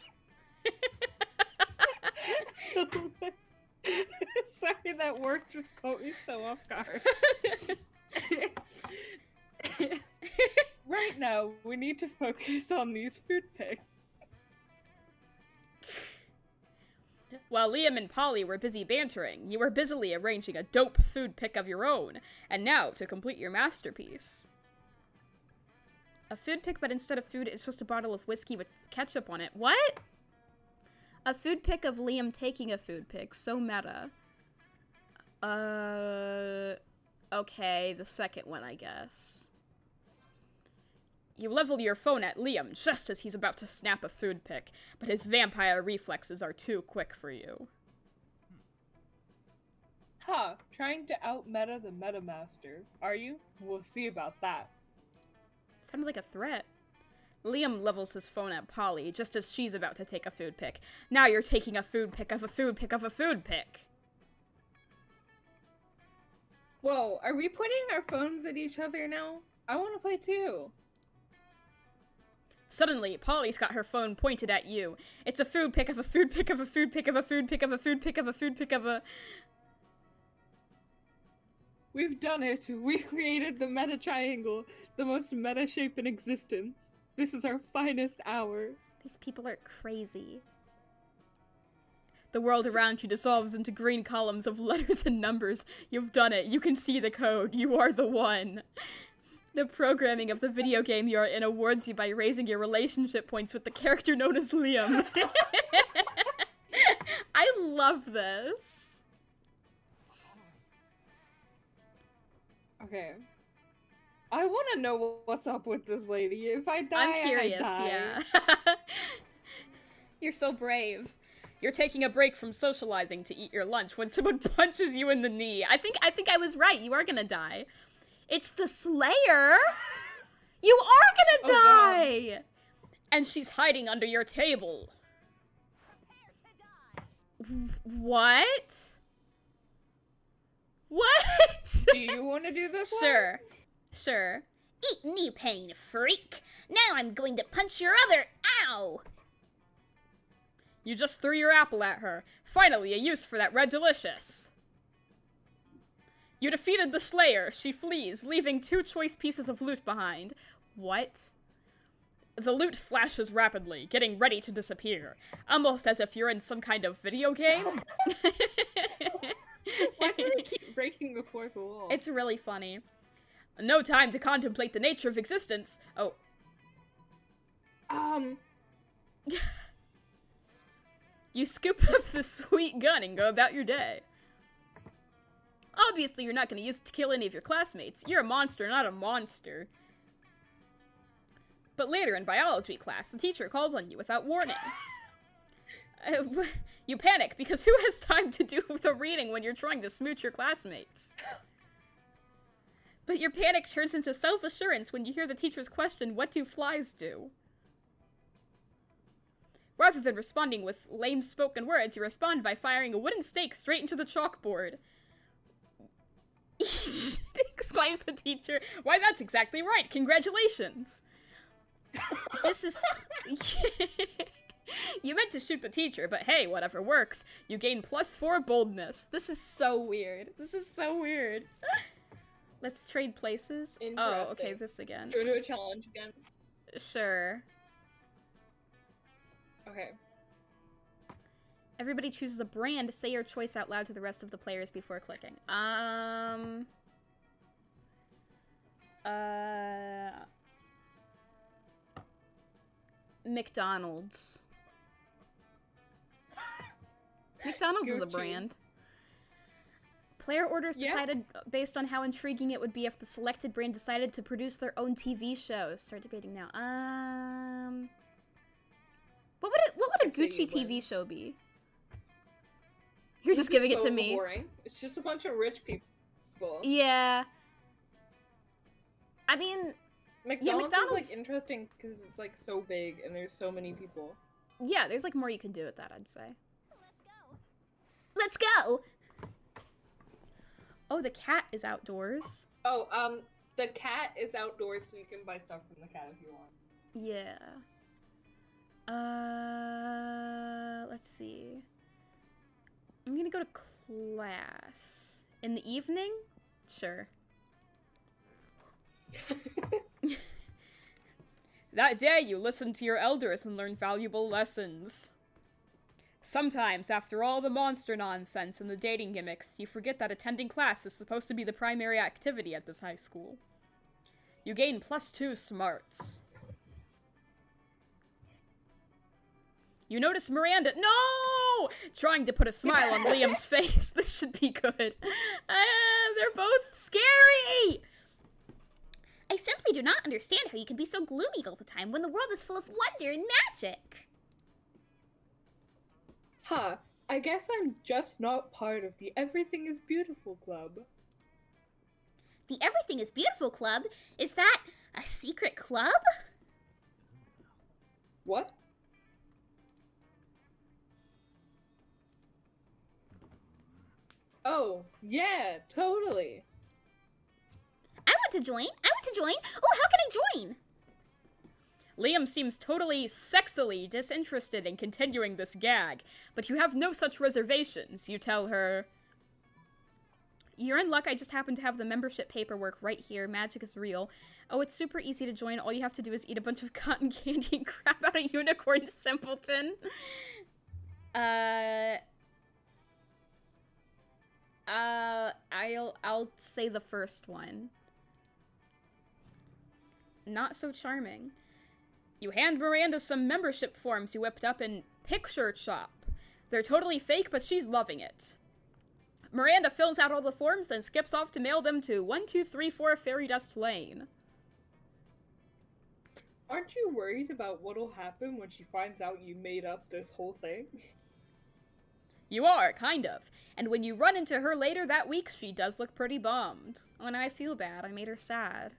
Sorry, that word just caught me so off guard. Right now, we need to focus on these food pics. While Liam and Polly were busy bantering, you were busily arranging a dope food pic of your own. And now, to complete your masterpiece. A food pic, but instead of food, it's just a bottle of whiskey with ketchup on it. What? A food pic of Liam taking a food pic. So meta. Okay, the second one, I guess. You level your phone at Liam just as he's about to snap a food pic, but his vampire reflexes are too quick for you. Huh, trying to out-meta the Metamaster, are you? We'll see about that. Sounded like a threat. Liam levels his phone at Polly just as she's about to take a food pic. Now you're taking a food pic of a food pic of a food pic. Whoa, are we pointing our phones at each other now? I want to play too. Suddenly, Polly's got her phone pointed at you. It's a food pic of a food pic of a food pic of a food pic of a food pic of a food pic of a... We've done it! We created the meta triangle, the most meta shape in existence. This is our finest hour. These people are crazy. The world around you dissolves into green columns of letters and numbers. You've done it. You can see the code. You are the one. The programming of the video game you are in awards you by raising your relationship points with the character known as Liam. I love this. Okay. I want to know what's up with this lady. If I die, I'm curious, I die. yeah. You're so brave. You're taking a break from socializing to eat your lunch when someone punches you in the knee. I think I was right. You are gonna die. It's the Slayer! You are gonna die! And she's hiding under your table. What? What? Do you want to do this one? Sure. Sure. Eat knee pain, freak! Now I'm going to punch your other. Ow! You just threw your apple at her. Finally, a use for that red delicious. You defeated the Slayer. She flees, leaving 2 choice pieces of loot behind. What? The loot flashes rapidly, getting ready to disappear. Almost as if you're in some kind of video game. Why do they keep breaking the fourth wall? It's really funny. No time to contemplate the nature of existence. Oh. You scoop up the sweet gun and go about your day. Obviously, you're not going to use it to kill any of your classmates. You're a monster, not a monster. But later in biology class, the teacher calls on you without warning. You panic because who has time to do the reading when you're trying to smooch your classmates? But your panic turns into self-assurance when you hear the teacher's question, "What do flies do?" Rather than responding with lame spoken words, you respond by firing a wooden stake straight into the chalkboard. Exclaims the teacher. Why, that's exactly right. Congratulations. This is... You meant to shoot the teacher, but hey, whatever works. You gain +4 boldness. This is so weird. This is so weird. Let's trade places. Oh, okay, this again. Do we do a challenge again? Sure. Okay. Everybody chooses a brand. Say your choice out loud to the rest of the players before clicking. McDonald's. McDonald's is a brand. Player orders decided based on how intriguing it would be if the selected brand decided to produce their own TV shows. Start debating now. What would a Gucci TV show be? You're just giving it to me. Boring. It's just a bunch of rich people. Yeah. I mean, McDonald's is like interesting because it's like so big and there's so many people. Yeah, there's like more you can do with that, I'd say. Let's go! Oh, the cat is outdoors. Oh, the cat is outdoors, so you can buy stuff from the cat if you want. Yeah. Let's see. I'm gonna go to class. In the evening? Sure. That day, you listen to your elders and learn valuable lessons. Sometimes, after all the monster nonsense and the dating gimmicks, you forget that attending class is supposed to be the primary activity at this high school. You gain +2 smarts. You notice Miranda— No! Trying to put a smile on Liam's face. This should be good. They're both scary! I simply do not understand how you can be so gloomy all the time when the world is full of wonder and magic. Huh. I guess I'm just not part of the Everything is Beautiful Club. The Everything is Beautiful Club? Is that a secret club? What? Oh, yeah, totally. I want to join. Oh, how can I join? Liam seems totally sexily disinterested in continuing this gag, but you have no such reservations. You tell her, "You're in luck, I just happen to have the membership paperwork right here. Magic is real. Oh, it's super easy to join. All you have to do is eat a bunch of cotton candy and crap out a unicorn simpleton." I'll say the first one. Not so charming. You hand Miranda some membership forms you whipped up in Picture Shop. They're totally fake, but she's loving it. Miranda fills out all the forms, then skips off to mail them to 1234 Fairy Dust Lane. Aren't you worried about what'll happen when she finds out you made up this whole thing? You are, kind of. And when you run into her later that week, she does look pretty bummed. Oh, and I feel bad. I made her sad.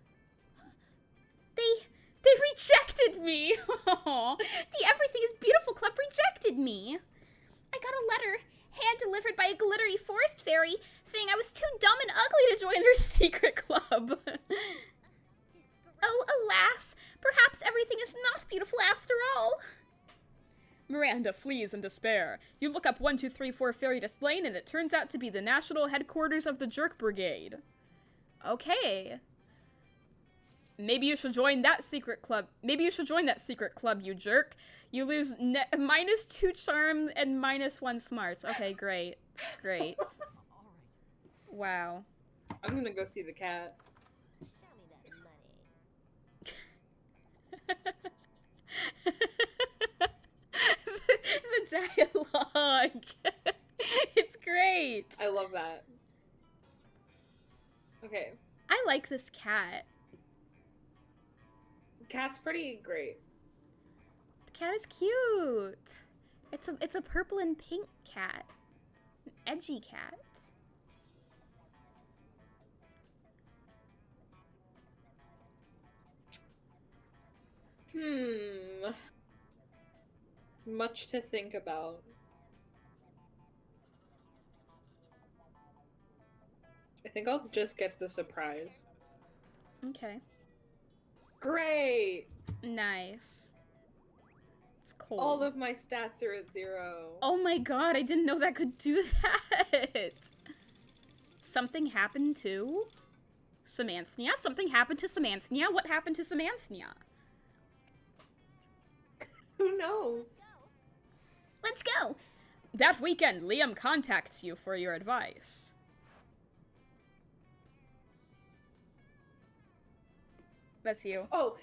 They rejected me! The Everything is Beautiful Club rejected me! I got a letter, hand-delivered by a glittery forest fairy, saying I was too dumb and ugly to join their secret club. Oh, alas, perhaps everything is not beautiful after all. Miranda flees in despair. You look up 1234 Fairytest Lane and it turns out to be the national headquarters of the Jerk Brigade. Okay. Maybe you should join that secret club. Maybe you should join that secret club, you jerk. You lose -2 charm and -1 smarts. Okay, great. Great. Wow. I'm gonna go see the cat. Show me that money. The dialogue. It's great. I love that. Okay. I like this cat. Cat's pretty great. The cat is cute. It's a purple and pink cat. An edgy cat. Much to think about. I think I'll just get the surprise. Okay. Great! Nice. It's cold. All of my stats are at 0. Oh my god, I didn't know that could do that! Something happened to Samanthnia? Something happened to Samanthnia? What happened to Samanthnia? Who knows? Let's go. That weekend, Liam contacts you for your advice. That's you. Oh!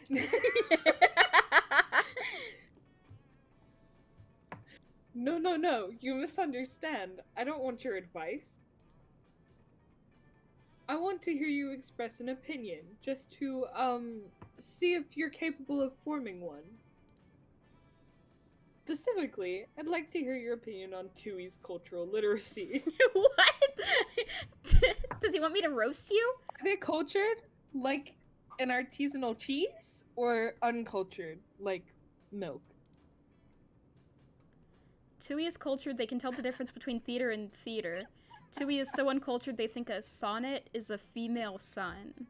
No, you misunderstand. I don't want your advice. I want to hear you express an opinion, just to, see if you're capable of forming one. Specifically, I'd like to hear your opinion on Tui's cultural literacy. What? Does he want me to roast you? Are they cultured, like an artisanal cheese, or uncultured, like milk? Tui is cultured, they can tell the difference between theater and theater. Tui is so uncultured they think a sonnet is a female son.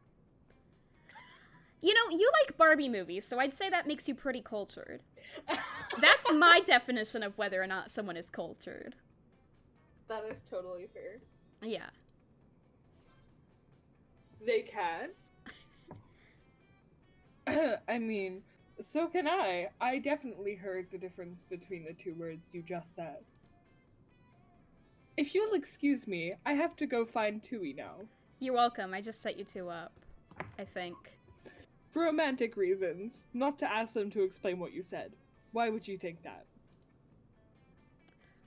You know, you like Barbie movies, so I'd say that makes you pretty cultured. That's my definition of whether or not someone is cultured. That is totally fair. Yeah. They can. I mean, so can I. I definitely heard the difference between the two words you just said. If you'll excuse me, I have to go find Tui now. You're welcome, I just set you two up. I think. For romantic reasons, not to ask them to explain what you said. Why would you think that?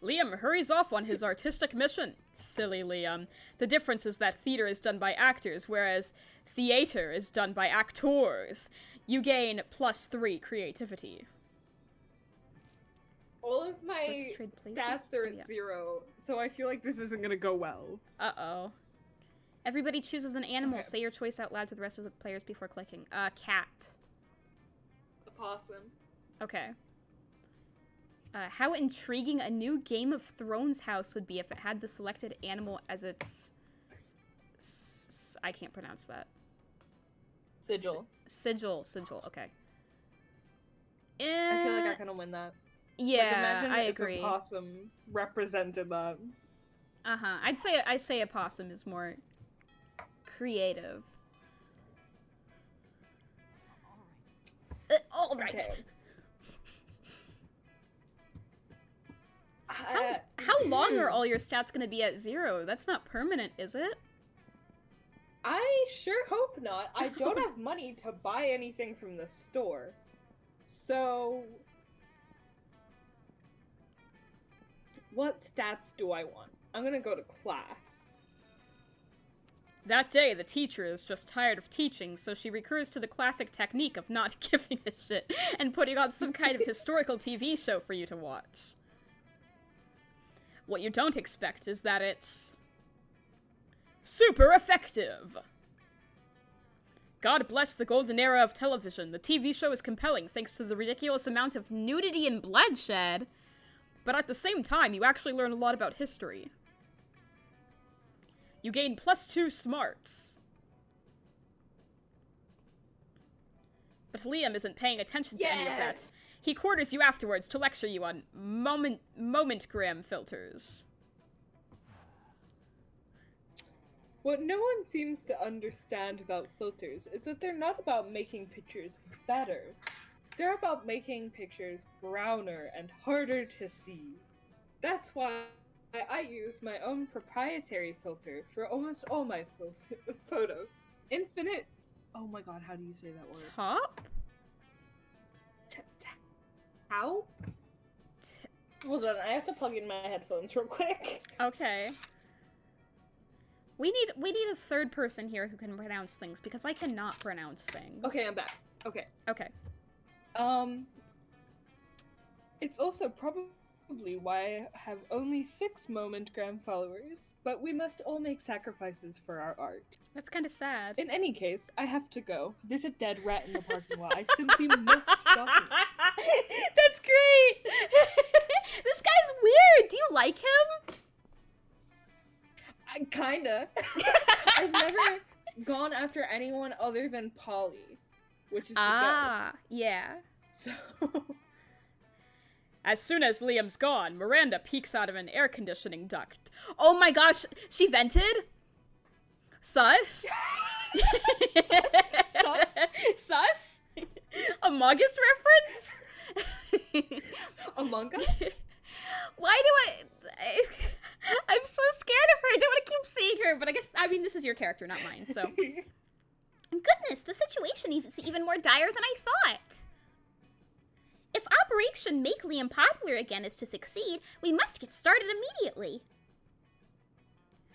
Liam hurries off on his artistic mission. Silly Liam. The difference is that theater is done by actors, whereas theater is done by actors. You gain +3 creativity. All of my Let's trade places. stats are Oh, at yeah. 0, so I feel like this isn't gonna go well. Uh-oh. Everybody chooses an animal. Okay. Say your choice out loud to the rest of the players before clicking. Cat. A possum. Okay. How intriguing a new Game of Thrones house would be if it had the selected animal as its... I can't pronounce that. Sigil. Sigil, okay. I feel like I kind of win that. Yeah, Like, imagine I if agree. a possum represented that. Uh-huh. I'd say a possum is more creative. All right. Okay. How long are all your stats gonna be at 0? That's not permanent, is it? I sure hope not. I don't have money to buy anything from the store. So... what stats do I want? I'm gonna go to class. That day, the teacher is just tired of teaching, so she recurs to the classic technique of not giving a shit and putting on some kind of historical TV show for you to watch. What you don't expect is that it's... super effective! God bless the golden era of television. The TV show is compelling thanks to the ridiculous amount of nudity and bloodshed, but at the same time, you actually learn a lot about history. You gain +2 smarts. But Liam isn't paying attention to any of that. He quarters you afterwards to lecture you on momentgram filters. What no one seems to understand about filters is that they're not about making pictures better. They're about making pictures browner and harder to see. That's why I use my own proprietary filter for almost all my photos. Infinite... Oh my god, how do you say that word? Top? How? Hold on, I have to plug in my headphones real quick. Okay. We need a third person here who can pronounce things, because I cannot pronounce things. Okay, I'm back. Okay. Okay. It's also probably why I have only 6 momentgram followers, but we must all make sacrifices for our art. That's kind of sad. In any case, I have to go. There's a dead rat in the parking lot. I simply must stop it. That's great! This guy's weird! Do you like him? Kinda. I've never gone after anyone other than Polly, which is the Ah, yeah. So... As soon as Liam's gone, Miranda peeks out of an air conditioning duct. Oh my gosh, she vented? Sus? Sus? Sus? Among Us reference? Among Us? Why do I'm so scared of her. I don't want to keep seeing her, but I mean, this is your character, not mine, so. Goodness, the situation is even more dire than I thought. If Operation Make Liam Popular Again is to succeed, we must get started immediately.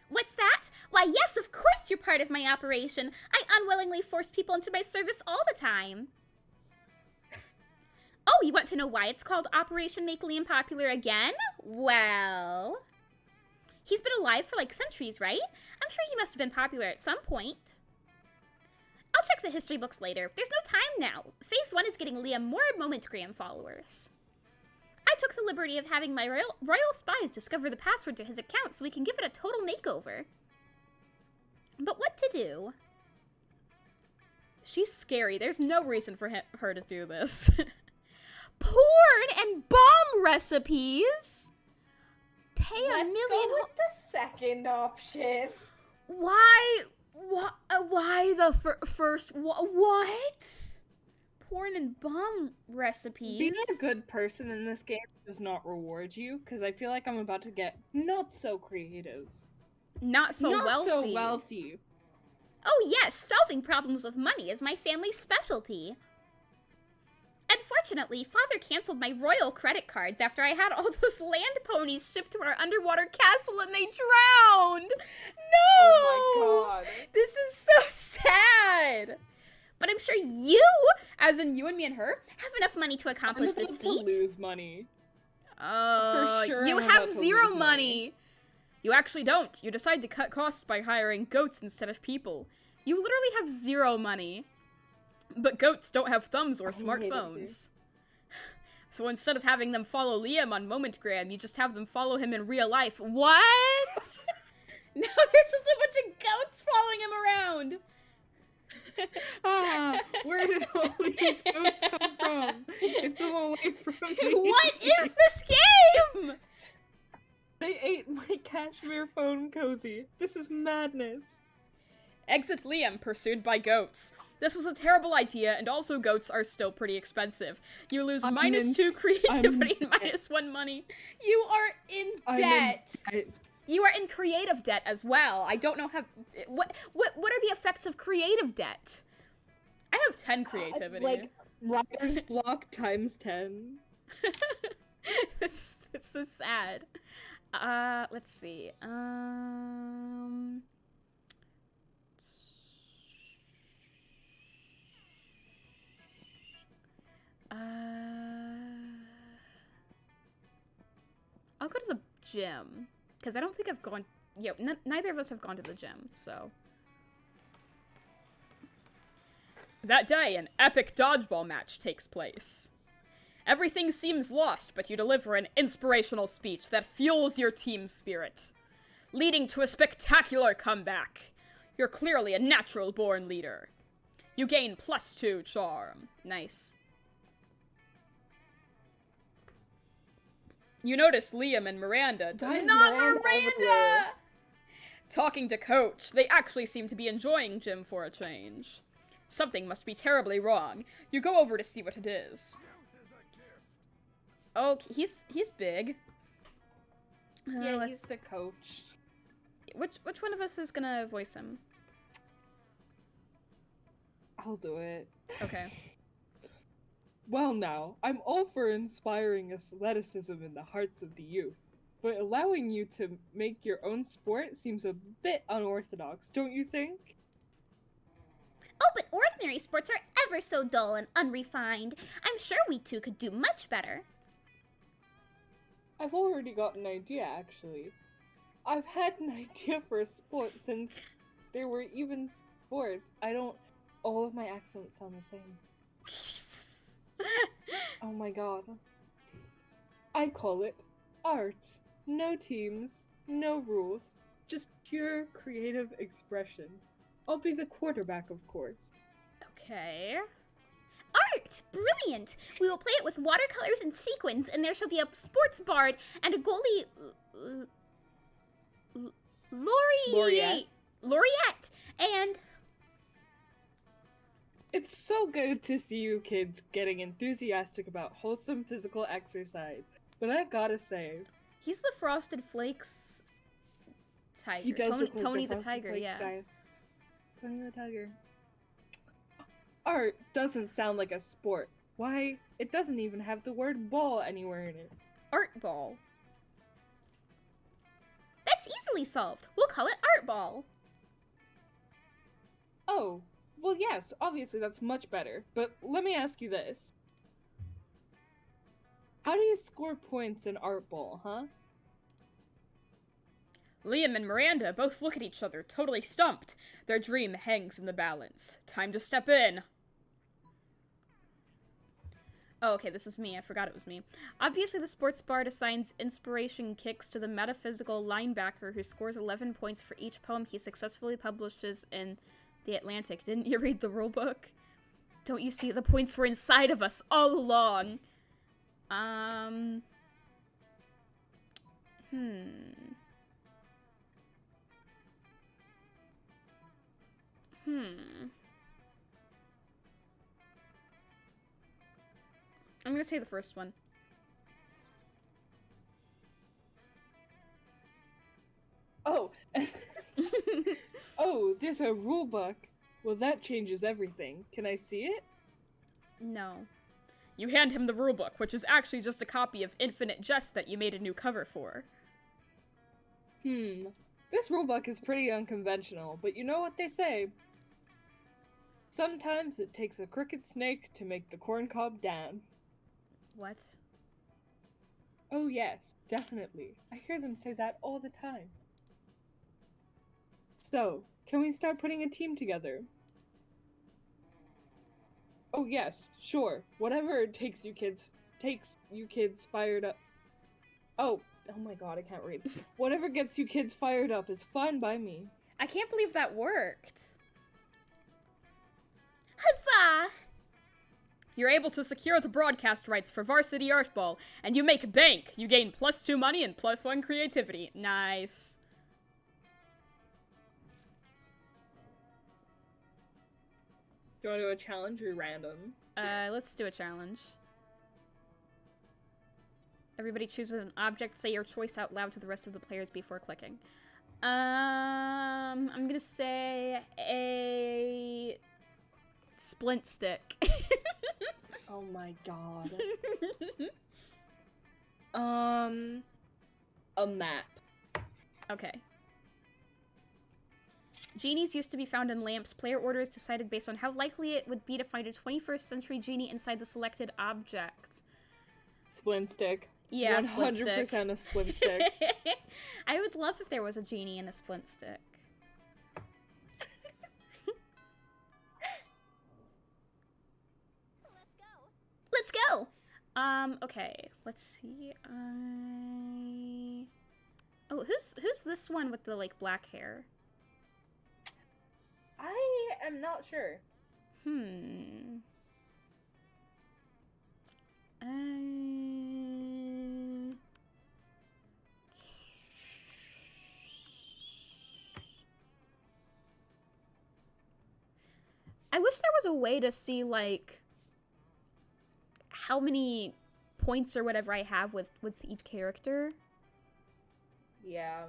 What's that? Why, yes, of course you're part of my operation. I unwillingly force people into my service all the time. Oh, you want to know why it's called Operation Make Liam Popular Again? Well, he's been alive for like centuries, right? I'm sure he must have been popular at some point. I'll check the history books later. There's no time now. Phase 1 is getting Liam more momentgram followers. I took the liberty of having my royal spies discover the password to his account so we can give it a total makeover. But what to do? She's scary. There's no reason for her to do this. Porn and bomb recipes? Pay a Let's million... go with the second option. Why the first? What? Porn and bomb recipes? Being a good person in this game does not reward you, because I feel like I'm about to get not so creative. Not so wealthy. wealthy. Oh yes, solving problems with money is my family's specialty. Unfortunately, Father canceled my royal credit cards after I had all those land ponies shipped to our underwater castle and they drowned! No! Oh my god. This is so sad! But I'm sure you, As in you and me and her? have enough money to accomplish I'm this about to feat. lose money. For sure You I'm have about to zero lose money. You actually don't. You decide to cut costs by hiring goats instead of people. You literally have zero money. But goats don't have thumbs or smartphones. So instead of having them follow Liam on Momentgram, you just have them follow him in real life. What? Now there's just a bunch of goats following him around. Where did all these goats come from? Get them away from me. What is this game? They ate my cashmere phone cozy. This is madness. Exit Liam, pursued by goats. This was a terrible idea, and also goats are still pretty expensive. You lose -2 creativity and -1 money. You are in debt. You are in creative debt as well. I don't know how... What are the effects of creative debt? I have 10 creativity. Like, writer's block times 10. It's so sad. Let's see. I'll go to the gym, because I don't think I've gone... Yeah, neither of us have gone to the gym, so... That day, an epic dodgeball match takes place. Everything seems lost, but you deliver an inspirational speech that fuels your team spirit, leading to a spectacular comeback. You're clearly a natural-born leader. You gain +2 charm. Nice. You notice Liam and Miranda. Not Miranda! Talking to Coach. They actually seem to be enjoying gym for a change. Something must be terribly wrong. You go over to see what it is. Oh, he's big. Yeah, he's the coach. Which one of us is gonna voice him? I'll do it. Okay. Well now, I'm all for inspiring athleticism in the hearts of the youth, but allowing you to make your own sport seems a bit unorthodox, don't you think? Oh, but ordinary sports are ever so dull and unrefined. I'm sure we two could do much better. I've already got an idea, actually. I've had an idea for a sport since there were even sports. All of my accents sound the same. Oh my god. I call it art. No teams, no rules, just pure creative expression. I'll be the quarterback, of course. Okay. Art! Brilliant! We will play it with watercolors and sequins, and there shall be a sports bard and a goalie... Laureate! And... It's so good to see you kids getting enthusiastic about wholesome physical exercise, but I gotta say... He's the Frosted Flakes tiger. He does look like Tony the the Frosted tiger, Flakes yeah. guy. Tony the tiger. Art doesn't sound like a sport. Why? It doesn't even have the word ball anywhere in it. Art ball. that's easily solved. We'll call it Art Ball. Oh, well yes, obviously that's much better. But let me ask you this. How do you score points in Art Ball, huh? Liam and Miranda both look at each other, totally stumped. Their dream hangs in the balance. Time to step in. Oh, okay, this is me. I forgot it was me. Obviously, the sports bard assigns inspiration kicks to the metaphysical linebacker who scores 11 points for each poem he successfully publishes in The Atlantic. Didn't you read the rulebook? Don't you see the points were inside of us all along? I'm gonna say the first one. Oh, oh, there's a rule book. Well, that changes everything. Can I see it? No. You hand him the rulebook, which is actually just a copy of Infinite Jest that you made a new cover for. This rulebook is pretty unconventional, but you know what they say. Sometimes it takes a crooked snake to make the corncob dance. What? Oh yes, definitely. I hear them say that all the time. So, can we start putting a team together? Oh yes, sure. Whatever takes you kids fired up. Oh my god, I can't read. Whatever gets you kids fired up is fine by me. I can't believe that worked. Huzzah! You're able to secure the broadcast rights for Varsity Art Ball, and you make bank! You gain +2 money and +1 creativity. Nice. Do you want to do a challenge or random? Let's do a challenge. Everybody chooses an object, say your choice out loud to the rest of the players before clicking. I'm gonna say a splint stick. Oh my god. A map. Okay. Genies used to be found in lamps. Player order is decided based on how likely it would be to find a 21st century genie inside the selected object. Splint stick. Yeah, 100% a splint stick. I would love if there was a genie in a splint stick. Let's go! Okay, let's see. Oh, who's this one with the, like, black hair? I am not sure. I wish there was a way to see, like, how many points or whatever I have with each character. Yeah.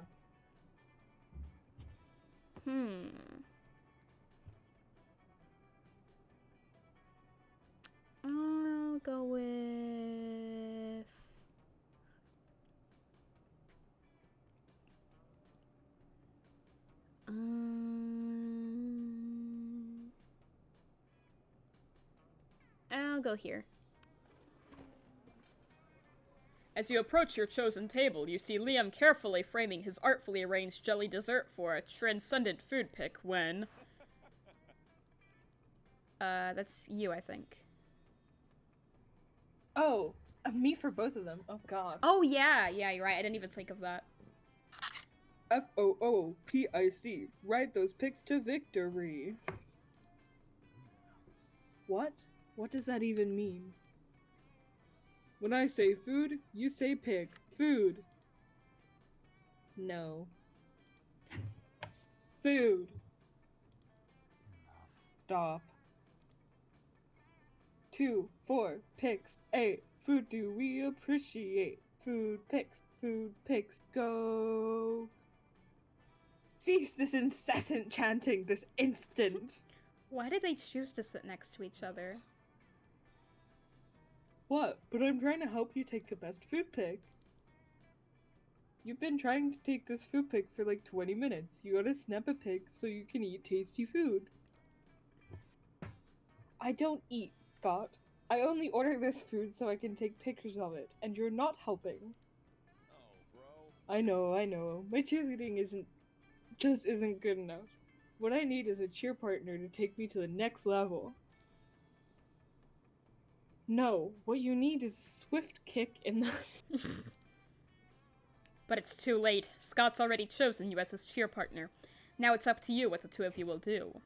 I'll go with... I'll go here. As you approach your chosen table, you see Liam carefully framing his artfully arranged jelly dessert for a transcendent food pick when... that's you, I think. Oh, me for both of them. Oh god. Oh, yeah, you're right. I didn't even think of that. FOOPIC. Write those picks to victory. What? What does that even mean? When I say food, you say pick. Food. No. Food. Stop. 2, 4, picks. 8. Food do we appreciate? Food picks, go. Cease this incessant chanting this instant. Why did they choose to sit next to each other? What? But I'm trying to help you take the best food pick. You've been trying to take this food pick for like 20 minutes. You gotta snap a pick so you can eat tasty food. I don't eat, Scott. I only order this food so I can take pictures of it, and you're not helping. Oh, bro. I know. My cheerleading isn't good enough. What I need is a cheer partner to take me to the next level. No, what you need is a swift kick in the... But it's too late. Scott's already chosen you as his cheer partner. Now it's up to you what the two of you will do.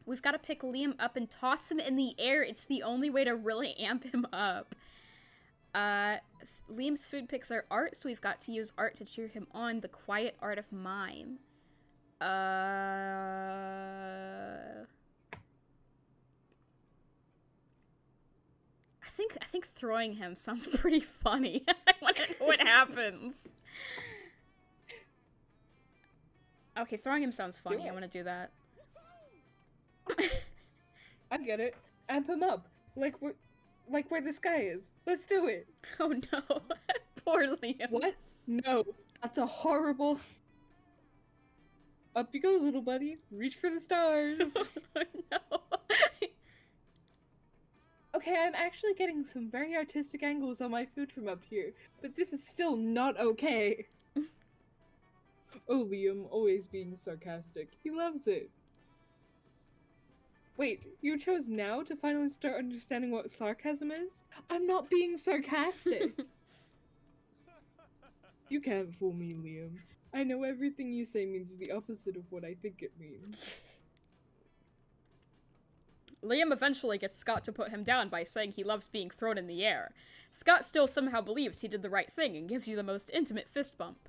We've got to pick Liam up and toss him in the air. It's the only way to really amp him up. Liam's food picks are art, so we've got to use art to cheer him on. The quiet art of mime. I think throwing him sounds pretty funny. I want to know what happens. Okay, throwing him sounds funny. I want to do that. I get it. Amp him up. Like where this guy is. Let's do it. Oh no. Poor Liam. What? No. That's a horrible... Up you go, little buddy. Reach for the stars. Oh no. Okay, I'm actually getting some very artistic angles on my food from up here, but this is still not okay. Oh, Liam, always being sarcastic. He loves it. Wait, you chose now to finally start understanding what sarcasm is? I'm not being sarcastic. You can't fool me, Liam. I know everything you say means the opposite of what I think it means. Liam eventually gets Scott to put him down by saying he loves being thrown in the air. Scott still somehow believes he did the right thing and gives you the most intimate fist bump.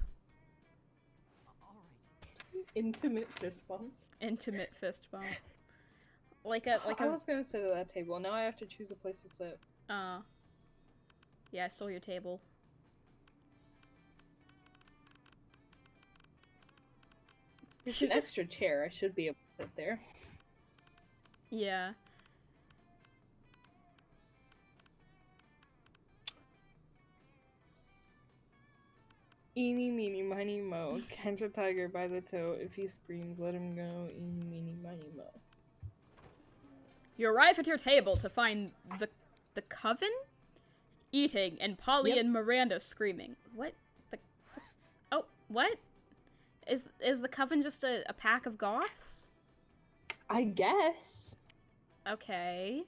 Intimate fist bump? Intimate fist bump. I was gonna sit at that table, now I have to choose a place to sit. Yeah, I stole your table. It's an extra chair, I should be able to sit there. Yeah. Eeny, meeny, miny, mo. Catch a tiger by the toe. If he screams, let him go. Eeny, meeny, miny, mo. You arrive at your table to find the coven eating and Polly and Miranda screaming. What? What? Is the coven just a pack of goths? I guess. Okay.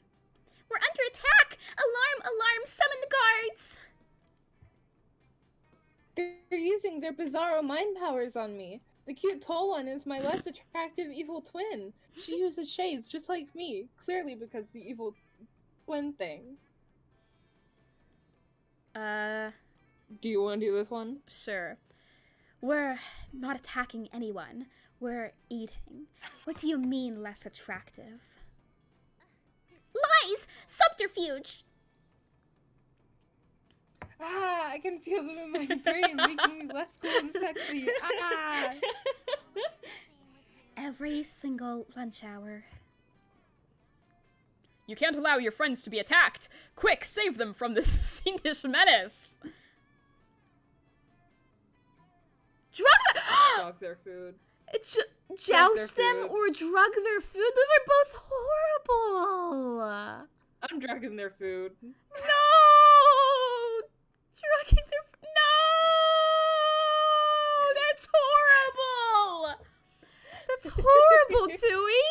We're under attack! Alarm! Alarm! Summon the guards! They're using their bizarro mind powers on me. The cute tall one is my less attractive evil twin. She uses shades just like me, clearly because the evil twin thing. Do you want to do this one? Sure. We're not attacking anyone. We're eating. What do you mean less attractive? Lies! Subterfuge! Ah, I can feel them in my brain, making me less cool and sexy. Ah! Every single lunch hour. You can't allow your friends to be attacked! Quick, save them from this fiendish menace! Dog their food. Joust their them food. or drug their food? Those are both horrible! I'm drugging their food. No! Drugging their food? No! That's horrible! That's horrible, Tui!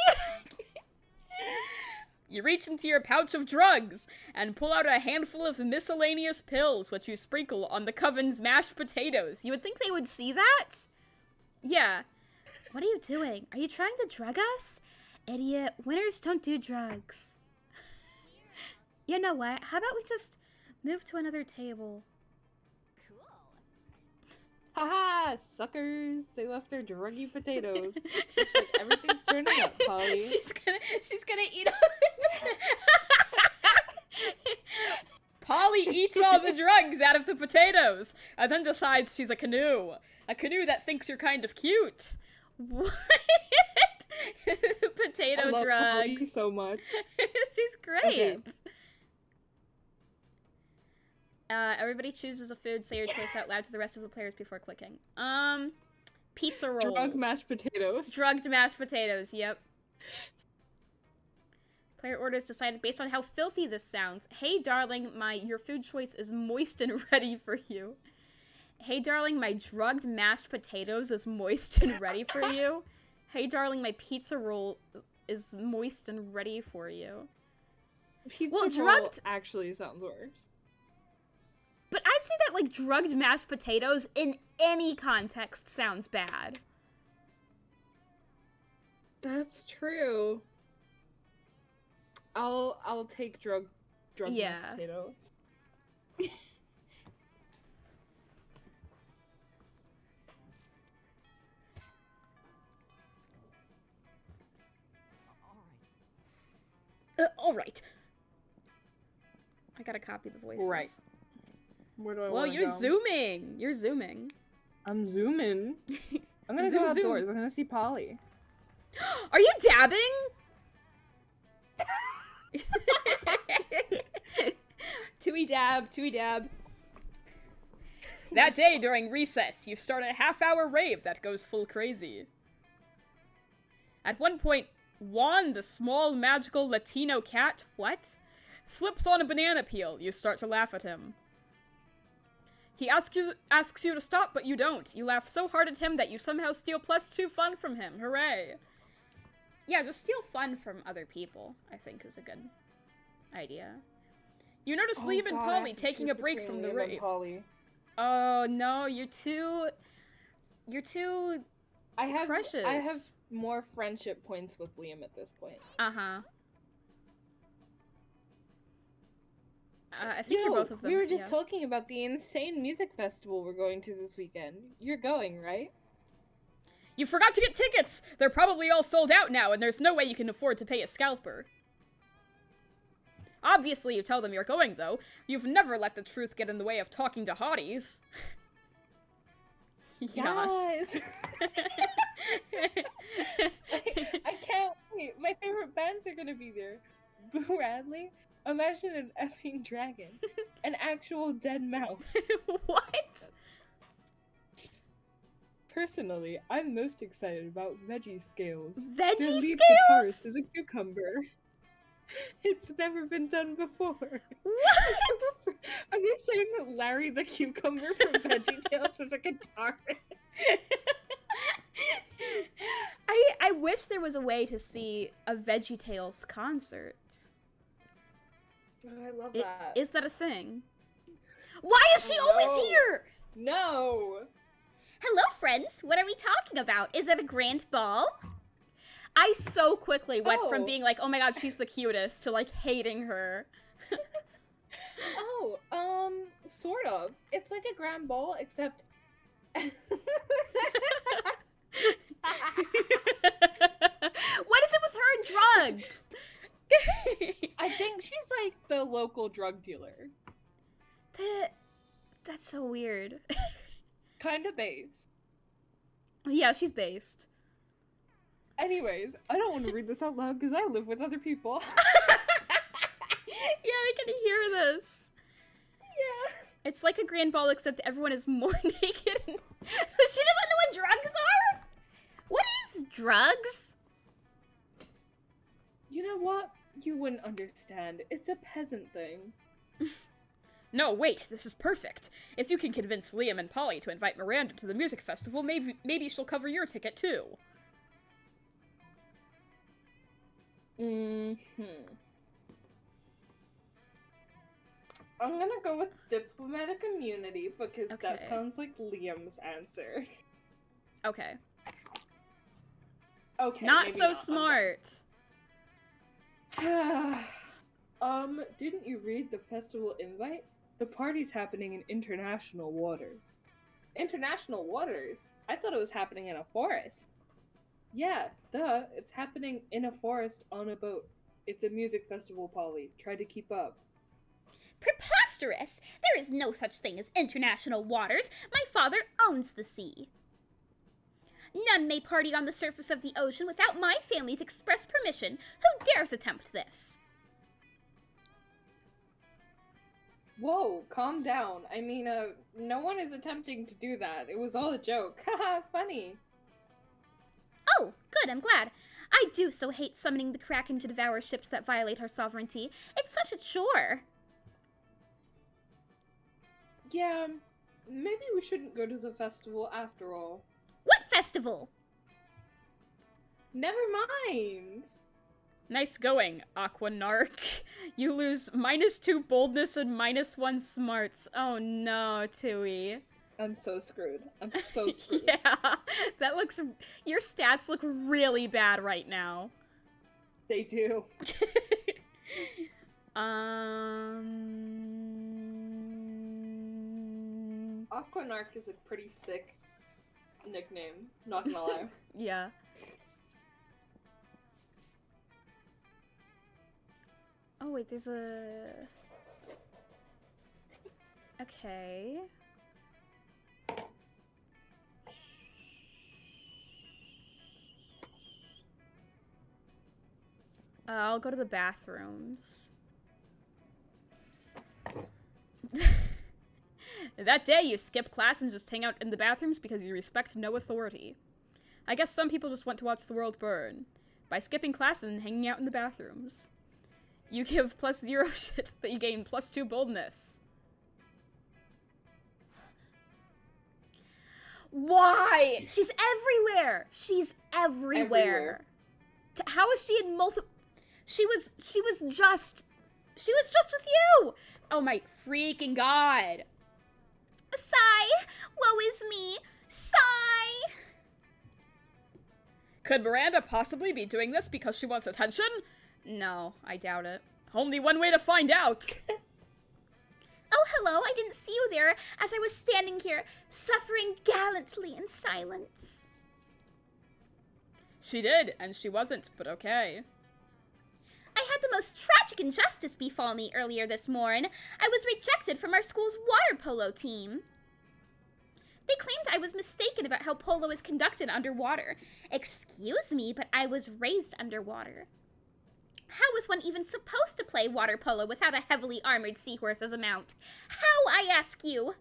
You reach into your pouch of drugs and pull out a handful of miscellaneous pills, which you sprinkle on the coven's mashed potatoes. You would think they would see that? Yeah. What are you doing? Are you trying to drug us? Idiot. Winners don't do drugs. You know what? How about we just move to another table? Haha, suckers! They left their druggy potatoes. Looks like everything's turning up, Polly. She's gonna eat Polly eats all the drugs out of the potatoes and then decides she's a canoe. A canoe that thinks you're kind of cute. What? I Potato love Polly drugs. so much. She's great. Okay. Everybody chooses a food. Say your choice out loud to the rest of the players before clicking. Pizza rolls. Drug mashed potatoes. Drugged mashed potatoes. Yep. Player orders decided based on how filthy this sounds. Hey, darling, your food choice is moist and ready for you. Hey, darling, my drugged mashed potatoes is moist and ready for you. Hey, darling, my pizza roll is moist and ready for you. Pizza Well, roll drugged- actually sounds worse. But I'd say that, like, drugged mashed potatoes in any context sounds bad. That's true. I'll take drug Yeah. mashed potatoes. Alright. I gotta copy the voices. Right. Where do I Well, wanna you're go? zooming. You're zooming. I'm zooming. I'm gonna Zoom, go zoom. outdoors. I'm gonna see Polly. Are you dabbing? Tui dab, tui dab. That day during recess, you start a half-hour rave that goes full crazy. At one point, Juan, the small magical Latino cat, slips on a banana peel. You start to laugh at him. He asks you to stop, but you don't. You laugh so hard at him that you somehow steal +2 fun from him. Hooray! Yeah, just steal fun from other people, I think is a good idea. You notice Liam and God, I Polly have to taking choose a break between from the Liam and rave. Polly. Oh no, you're too I have crushes. more friendship points with Liam at this point. Uh-huh. I think you're both of them. We were just yeah. talking about the insane music festival we're going to this weekend. You're going, right? You forgot to get tickets! They're probably all sold out now, and there's no way you can afford to pay a scalper. Obviously, you tell them you're going, though. You've never let the truth get in the way of talking to hotties. Yes. I can't wait. My favorite bands are gonna be there. Bradley, imagine an effing dragon. An actual dead mouse. What? Personally, I'm most excited about Veggie Scales. Veggie Their lead scales? guitarist is a cucumber. It's never been done before. What? Are you saying that Larry the Cucumber from VeggieTales is a guitarist? I wish there was a way to see a VeggieTales concert. Oh, I love Is that. that a thing? Why is she always No. here? No! Hello, friends. What are we talking about? Is it a grand ball? I so quickly went from Oh. being like, oh my god, she's the cutest, to like hating her. Sort of. It's like a grand ball, except. What is it with her and drugs? I think she's like the local drug dealer. That's so weird. Kind of base. Yeah, she's based. Anyways, I don't want to read this out loud because I live with other people. Yeah, I can hear this. Yeah. It's like a grand ball, except everyone is more naked. And she doesn't know what drugs are? What is drugs? You know what? You wouldn't understand. It's a peasant thing. No, wait, this is perfect. If you can convince Liam and Polly to invite Miranda to the music festival, maybe she'll cover your ticket too. I'm gonna go with diplomatic immunity because that Okay. sounds like Liam's answer. Okay. Okay. Not maybe so I'm smart. done. Didn't you read the festival invite? The party's happening in international waters. International waters? I thought it was happening in a forest. Yeah, duh. It's happening in a forest on a boat. It's a music festival, Polly. Try to keep up. Preposterous! There is no such thing as international waters. My father owns the sea. None may party on the surface of the ocean without my family's express permission. Who dares attempt this? Whoa, calm down. I mean, no one is attempting to do that. It was all a joke. Haha, funny. Oh, good, I'm glad. I do so hate summoning the Kraken to devour ships that violate our sovereignty. It's such a chore. Yeah, maybe we shouldn't go to the festival after all. What festival? Never mind. Nice going, Aquanarch. You lose -2 boldness and -1 smarts. Oh no, Tui. I'm so screwed. I'm so screwed. Yeah, that looks. Your stats look really bad right now. They do. Aquanarch is a pretty sick nickname, not gonna lie. Yeah. Oh wait, there's a. Okay. I'll go to the bathrooms. That day, you skip class and just hang out in the bathrooms because you respect no authority. I guess some people just want to watch the world burn by skipping class and hanging out in the bathrooms. You give +0 shit, but you gain +2 boldness. Why? She's everywhere. She's everywhere. How is she in multiple? She was just with you. Oh my freaking god. Sigh! Woe is me! Sigh! Could Miranda possibly be doing this because she wants attention? No, I doubt it. Only one way to find out. Oh, hello, I didn't see you there as I was standing here, suffering gallantly in silence. She did, and she wasn't, but okay. I had the most tragic injustice befall me earlier this morn. I was rejected from our school's water polo team. They claimed I was mistaken about how polo is conducted underwater. Excuse me, but I was raised underwater. How is one even supposed to play water polo without a heavily armored seahorse as a mount? How, I ask you?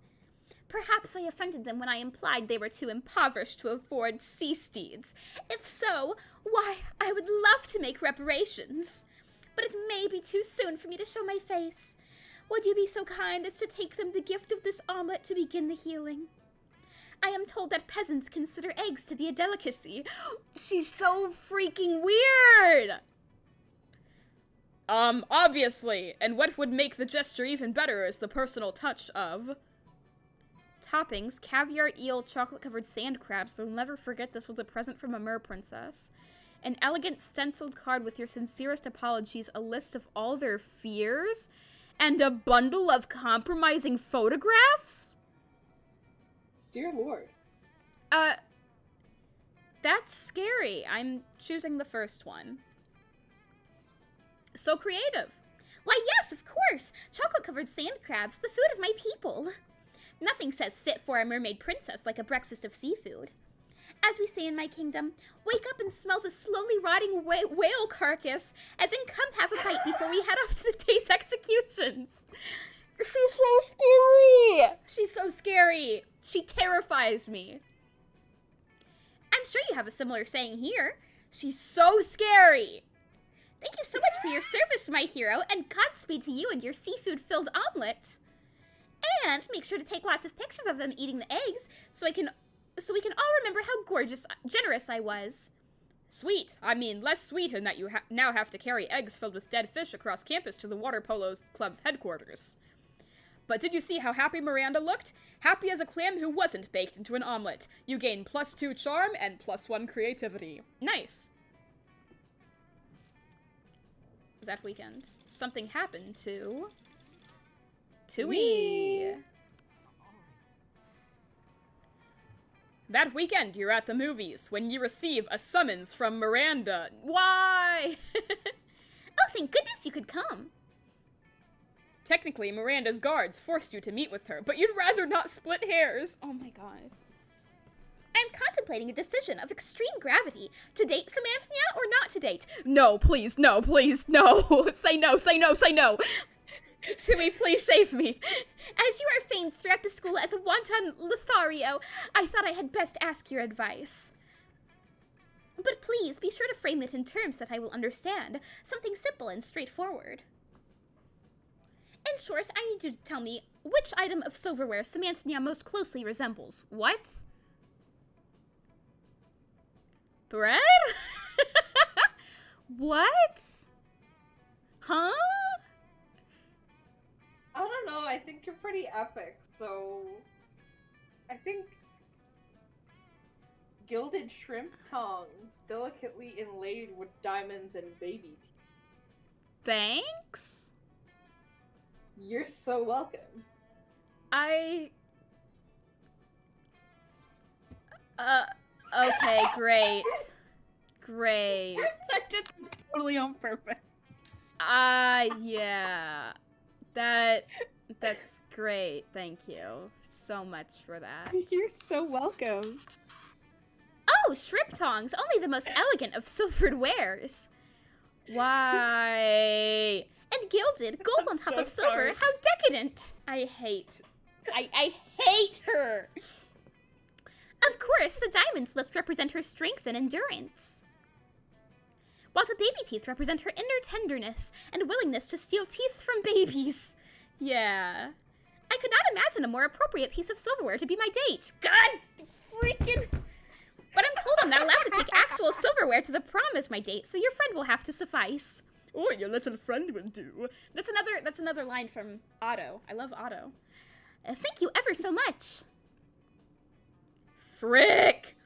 Perhaps I offended them when I implied they were too impoverished to afford sea steeds. If so, why, I would love to make reparations. But it may be too soon for me to show my face. Would you be so kind as to take them the gift of this omelet to begin the healing? I am told that peasants consider eggs to be a delicacy. She's so freaking weird. Obviously, and what would make the gesture even better is the personal touch of toppings, caviar, eel, chocolate-covered sand crabs. They'll never forget this was a present from a mer princess. An elegant stenciled card with your sincerest apologies, a list of all their fears, and a bundle of compromising photographs? Dear Lord. That's scary. I'm choosing the first one. So creative. Why, yes, of course. Chocolate-covered sand crabs, the food of my people. Nothing says fit for a mermaid princess like a breakfast of seafood. As we say in my kingdom, wake up and smell the slowly rotting whale carcass, and then come have a bite before we head off to the day's executions. She's so scary! She's so scary! She terrifies me. I'm sure you have a similar saying here. She's so scary! Thank you so much for your service, my hero, and Godspeed to you and your seafood-filled omelet. And make sure to take lots of pictures of them eating the eggs, so we can all remember how generous I was. Sweet. I mean, less sweet in that you now have to carry eggs filled with dead fish across campus to the Water Polo Club's headquarters. But did you see how happy Miranda looked? Happy as a clam who wasn't baked into an omelet. You gain +2 charm and +1 creativity. Nice. That weekend, something happened to Tui. That weekend, you're at the movies when you receive a summons from Miranda. Why? Oh, thank goodness you could come. Technically, Miranda's guards forced you to meet with her, but you'd rather not split hairs. Oh my god. I'm contemplating a decision of extreme gravity to date Samantha or not to date. No, please, no, please, no. Say no, say no, say no. Tui, please save me. As you are famed throughout the school as a wanton Lothario, I thought I had best ask your advice. But please be sure to frame it in terms that I will understand. Something simple and straightforward. In short, I need you to tell me which item of silverware Samantha most closely resembles. What? Bread? What? Huh? I don't know, I think you're pretty epic, so I think gilded shrimp tongues, delicately inlaid with diamonds and baby teeth. Thanks? You're so welcome. Okay, great. Great. I did that totally on purpose. Yeah. That's great. Thank you so much for that. You're so welcome. Oh, shrimp tongs, only the most elegant of silvered wares. Why? And gilded, gold on top so of silver, sorry. how decadent. I hate her. Of course, the diamonds must represent her strength and endurance, while the baby teeth represent her inner tenderness and willingness to steal teeth from babies. Yeah. I could not imagine a more appropriate piece of silverware to be my date. God freaking... But I'm told I'm not allowed to take actual silverware to the prom as my date, so your friend will have to suffice. Or your little friend will do. That's another line from Otto. I love Otto. Thank you ever so much. Frick!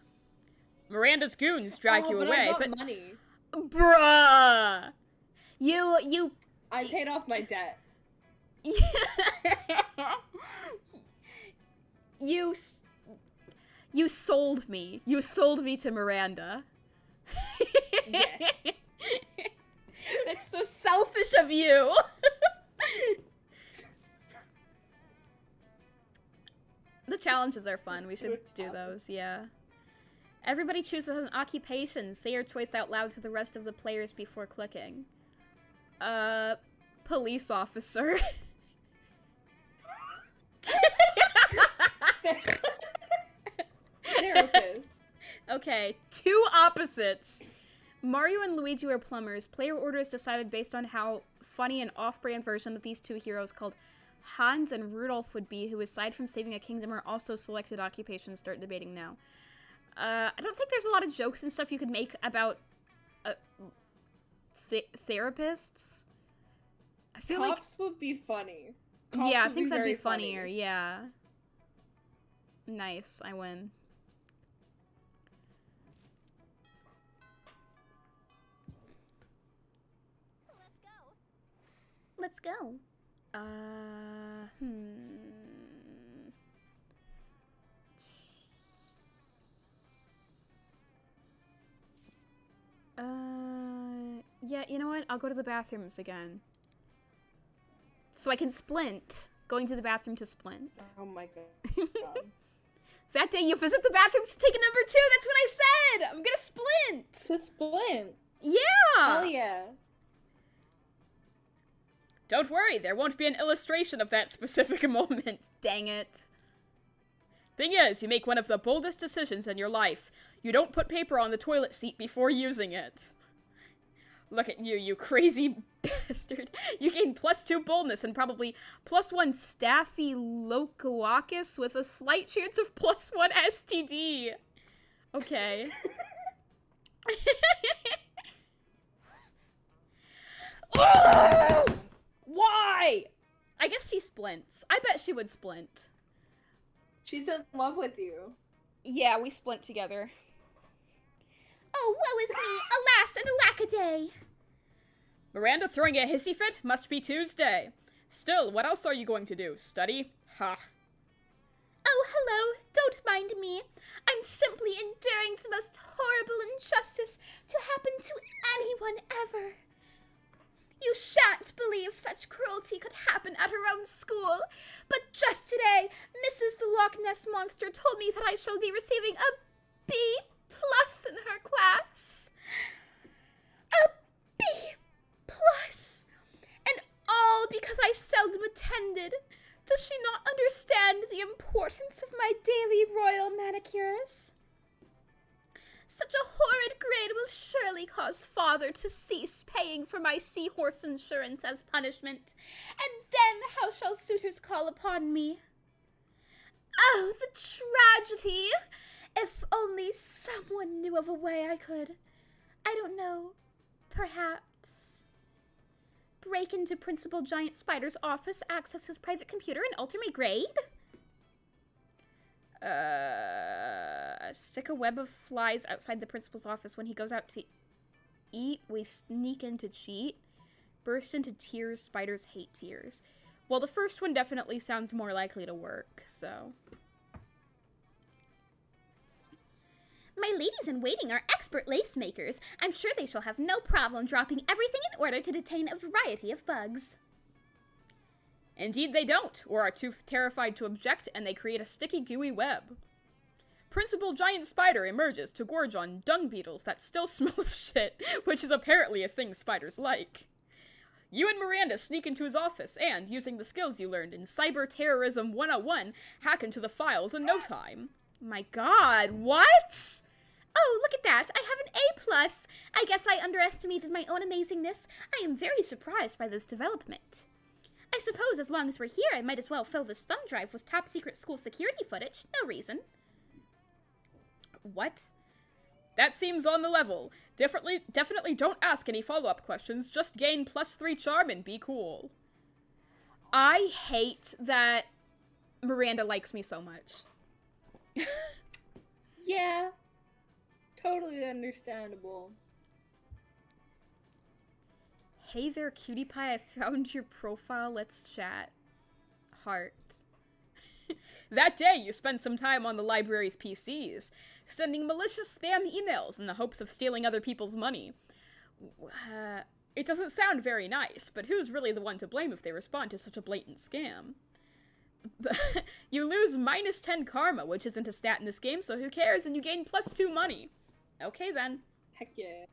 Miranda's goons drag you but away, I got but money. bruh! You I paid off my debt. You sold me. You sold me to Miranda. Yes. That's so selfish of you. The challenges are fun. We should do those, yeah. Everybody chooses an occupation. Say your choice out loud to the rest of the players before clicking. Police officer. Therapist. Okay, two opposites. Mario and Luigi are plumbers. Player order is decided based on how funny an off-brand version of these two heroes called Hans and Rudolph would be, who aside from saving a kingdom are also selected occupations. Start debating now. I don't think there's a lot of jokes and stuff you could make about therapists. I feel Cops would be funny. like... Cops Yeah, I would think that'd very be funnier, funny. yeah. Nice, I win. Let's go. Yeah, you know what? I'll go to the bathrooms again. So I can splint. Going to the bathroom to splint. Oh my god. That day you visit the bathrooms to take a number 2, that's what I said! I'm gonna splint! To splint. Yeah! Hell yeah. Don't worry, there won't be an illustration of that specific moment. Dang it. Thing is, you make one of the boldest decisions in your life. You don't put paper on the toilet seat before using it. Look at you, you crazy bastard. You gain +2 boldness and probably +1 staphylococcus with a slight chance of +1 STD. Okay. Oh! Why? I guess she splints. I bet she would splint. She's in love with you. Yeah, we splint together. Oh, woe is me! Alas and alackaday! Miranda throwing a hissy fit? Must be Tuesday. Still, what else are you going to do? Study? Ha. Oh, hello! Don't mind me. I'm simply enduring the most horrible injustice to happen to anyone ever. You shan't believe such cruelty could happen at her own school, but just today, Mrs. the Loch Ness Monster told me that I shall be receiving a B+ in her class. A B+! And all because I seldom attended. Does she not understand the importance of my daily royal manicures? Such a horrid grade will surely cause father to cease paying for my seahorse insurance as punishment. And then how shall suitors call upon me? Oh, the tragedy! If only someone knew of a way I could, I don't know, perhaps break into Principal Giant Spider's office, access his private computer, and alter my grade? Stick a web of flies outside the principal's office when he goes out to eat. We sneak in to cheat. Burst into tears. Spiders hate tears. Well, the first one definitely sounds more likely to work, so. My ladies-in-waiting are expert lace makers. I'm sure they shall have no problem dropping everything in order to detain a variety of bugs. Indeed they don't, or are too terrified to object, and they create a sticky, gooey web. Principal Giant Spider emerges to gorge on dung beetles that still smell of shit, which is apparently a thing spiders like. You and Miranda sneak into his office and, using the skills you learned in Cyber Terrorism 101, hack into the files in no time. My god, what? Oh, look at that! I have an A+. I guess I underestimated my own amazingness. I am very surprised by this development. I suppose as long as we're here, I might as well fill this thumb drive with top-secret school security footage. No reason. What? That seems on the level. Definitely don't ask any follow-up questions. Just gain +3 charm and be cool. I hate that Miranda likes me so much. Yeah. Totally understandable. Hey there, cutie pie, I found your profile, let's chat. Heart. That day, you spend some time on the library's PCs, sending malicious spam emails in the hopes of stealing other people's money. It doesn't sound very nice, but who's really the one to blame if they respond to such a blatant scam? You lose -10 karma, which isn't a stat in this game, so who cares, and you gain +2 money. Okay then. Heck yeah.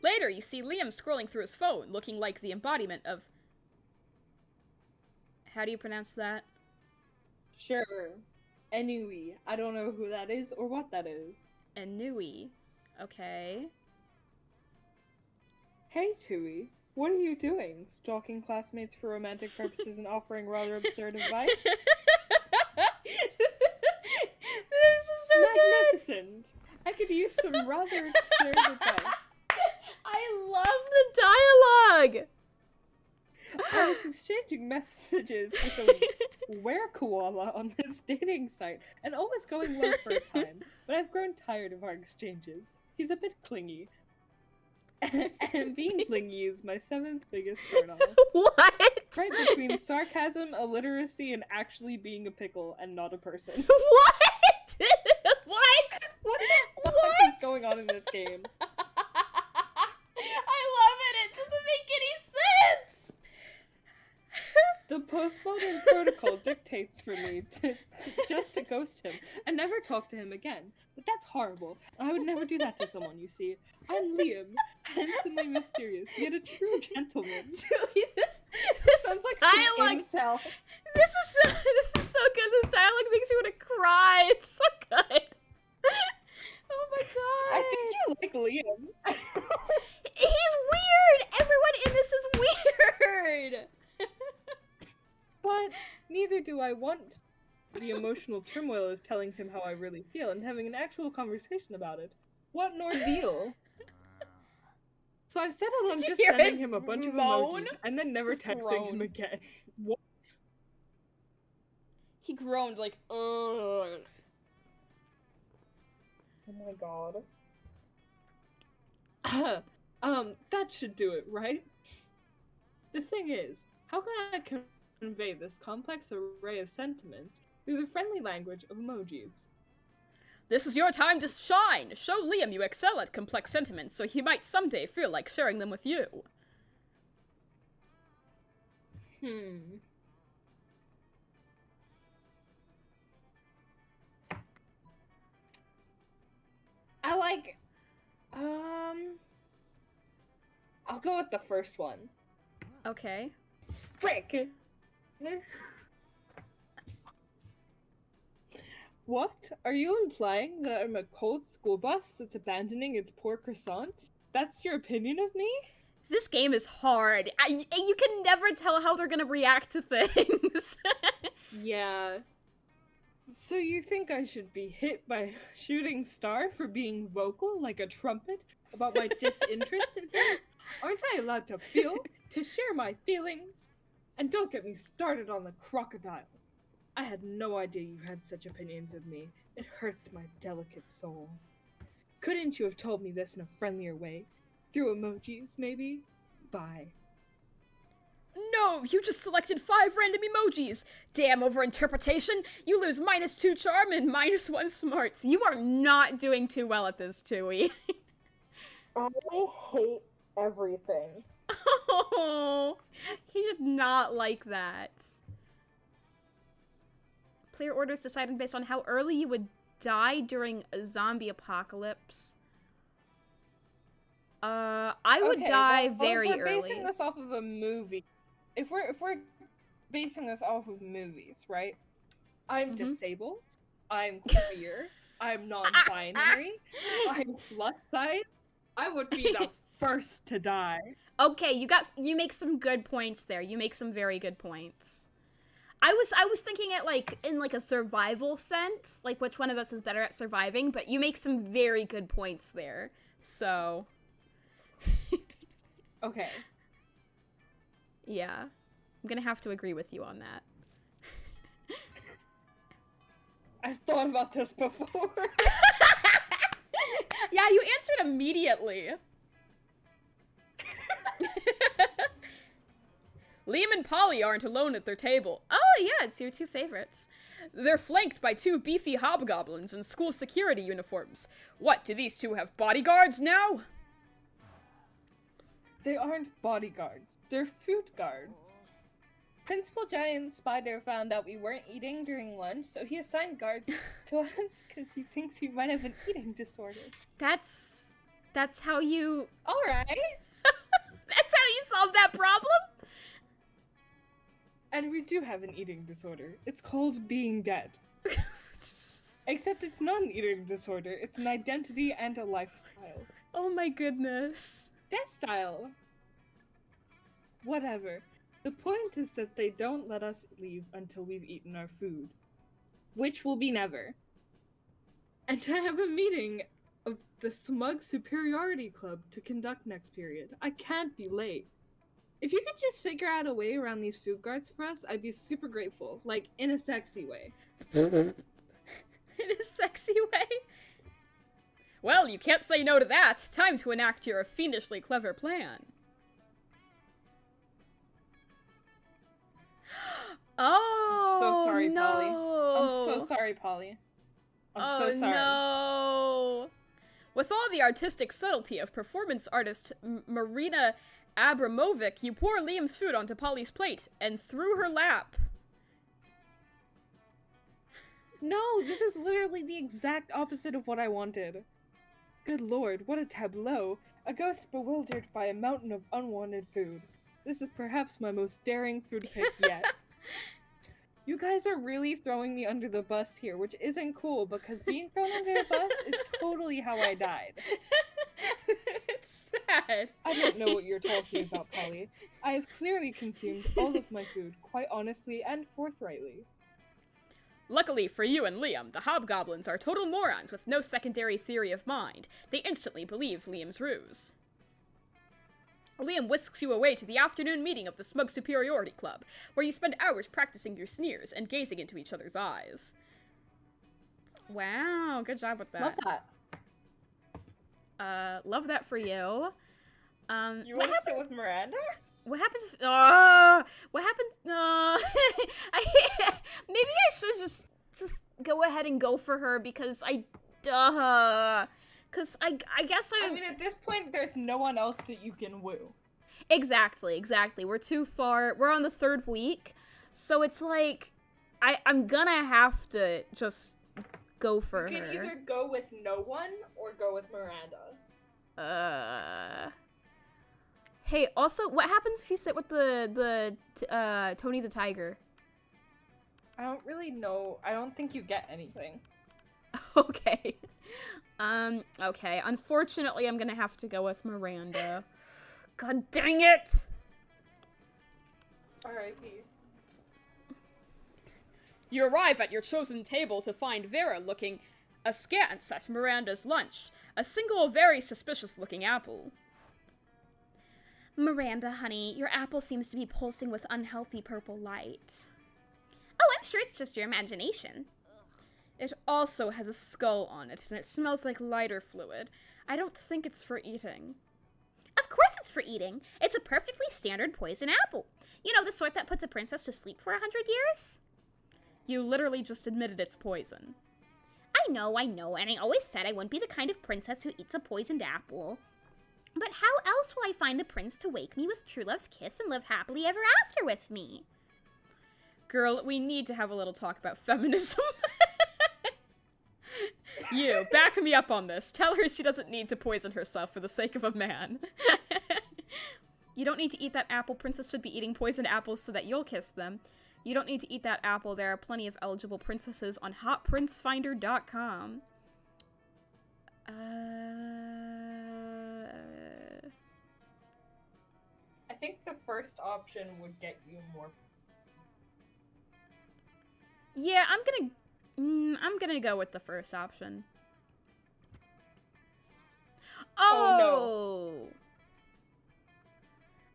Later, you see Liam scrolling through his phone, looking like the embodiment of... How do you pronounce that? Sure. Anyway, I don't know who that is or what that is. Enui. Okay. Hey, Tui. What are you doing? Stalking classmates for romantic purposes and offering rather absurd advice? This is so Magnificent! I could use some rather absurd advice. I love the dialogue! I was exchanging messages with a wear koala on this dating site, and always going well for a time, but I've grown tired of our exchanges. He's a bit clingy. And being clingy is my 7th biggest turn-off. What? Right between sarcasm, illiteracy, and actually being a pickle and not a person. What? What? What the fuck is going on in this game? I love it. It doesn't make any sense. The postmodern protocol dictates for me just to ghost him and never talk to him again. But that's horrible. I would never do that to someone, you see. I'm Liam, handsomely mysterious, yet a true gentleman. Dude, this Sounds like dialogue. some incel. This is so good. This dialogue makes me want to cry. It's so good. Oh my god. I think you like Liam. He's weird. Everyone in this is weird. But neither do I want the emotional turmoil of telling him how I really feel and having an actual conversation about it. What an ordeal. So I've settled on Did you just hear sending his him a bunch of moan? emojis and then never His texting him groan. again. What? He groaned like, ugh. Oh my god. That should do it, right? The thing is, how can I convey this complex array of sentiments through the friendly language of emojis? This is your time to shine! Show Liam you excel at complex sentiments so he might someday feel like sharing them with you. I like, I'll go with the first one. Okay. Frick! What? Are you implying that I'm a cold school bus that's abandoning its poor croissant? That's your opinion of me? This game is hard. You can never tell how they're gonna react to things. Yeah. So you think I should be hit by a shooting star for being vocal like a trumpet about my disinterest in him? Aren't I allowed to feel, to share my feelings? And don't get me started on the crocodile. I had no idea you had such opinions of me. It hurts my delicate soul. Couldn't you have told me this in a friendlier way? Through emojis, maybe? Bye. No, you just selected 5 random emojis! Damn overinterpretation! You lose -2 charm and -1 smarts. You are not doing too well at this, Tui. I hate everything. Oh, he did not like that. Player orders decided based on how early you would die during a zombie apocalypse. I would die very if we're early. basing this off of a movie, if we're basing this off of movies, right? I'm disabled. I'm queer. I'm non-binary. I'm plus size. I would be the first to die. Okay, you make some good points there. You make some very good points. I was thinking it like in like a survival sense, like which one of us is better at surviving, but you make some very good points there. So Okay. yeah. I'm gonna have to agree with you on that. I've thought about this before. Yeah, you answered immediately. Liam and Polly aren't alone at their table. Oh yeah, it's your 2 favorites. They're flanked by 2 beefy hobgoblins in school security uniforms. What, do these 2 have bodyguards now? They aren't bodyguards. They're food guards. Principal Giant Spider found out we weren't eating during lunch, so he assigned guards to us because he thinks we might have an eating disorder. That's how you Alright. That's how you solve that problem? And we do have an eating disorder. It's called being dead. Except it's not an eating disorder. It's an identity and a lifestyle. Oh my goodness. Death style. Whatever. The point is that they don't let us leave until we've eaten our food. Which will be never. And I have a meeting of the Smug Superiority Club to conduct next period. I can't be late. If you could just figure out a way around these food guards for us, I'd be super grateful. Like, in a sexy way. In a sexy way? Well, you can't say no to that. Time to enact your fiendishly clever plan. Oh, I'm so sorry, no. Polly. I'm so sorry, Polly. I'm so sorry. No. With all the artistic subtlety of performance artist Marina Abramovic, you pour Liam's food onto Polly's plate and through her lap. No, this is literally the exact opposite of what I wanted. Good lord, what a tableau. A ghost bewildered by a mountain of unwanted food. This is perhaps my most daring food pick yet. You guys are really throwing me under the bus here, which isn't cool because being thrown under the bus is totally how I died. It's sad. I don't know what you're talking about, Polly. I have clearly consumed all of my food, quite honestly and forthrightly. Luckily for you and Liam, the hobgoblins are total morons with no secondary theory of mind. They instantly believe Liam's ruse. Liam whisks you away to the afternoon meeting of the Smug Superiority Club, where you spend hours practicing your sneers and gazing into each other's eyes. Wow, good job with that. Love that. Love that for you. You want to sit with Miranda? What happens if, what happens, maybe I should just go ahead and go for her because I guess I mean, at this point, there's no one else that you can woo. Exactly. We're too far, we're on the 3rd week, so it's like, I'm gonna have to just go for her. You can either go with no one, or go with Miranda. Hey, also, what happens if you sit with the Tony the Tiger? I don't really know. I don't think you get anything. Okay. Okay. Unfortunately, I'm gonna have to go with Miranda. God dang it! R.I.P. You arrive at your chosen table to find Vera looking askance at Miranda's lunch. A single very suspicious-looking apple. Miranda, honey, your apple seems to be pulsing with unhealthy purple light. Oh, I'm sure it's just your imagination. It also has a skull on it, and it smells like lighter fluid. I don't think it's for eating. Of course it's for eating. It's a perfectly standard poison apple. You know, the sort that puts a princess to sleep for 100 years? You literally just admitted it's poison. I know, and I always said I wouldn't be the kind of princess who eats a poisoned apple. But how else will I find a prince to wake me with true love's kiss and live happily ever after with me? Girl, we need to have a little talk about feminism. You, back me up on this. Tell her she doesn't need to poison herself for the sake of a man. You don't need to eat that apple. Princess should be eating poisoned apples so that you'll kiss them. You don't need to eat that apple. There are plenty of eligible princesses on hotprincefinder.com. I think the first option would get you more. Yeah, I'm gonna go with the first option. Oh,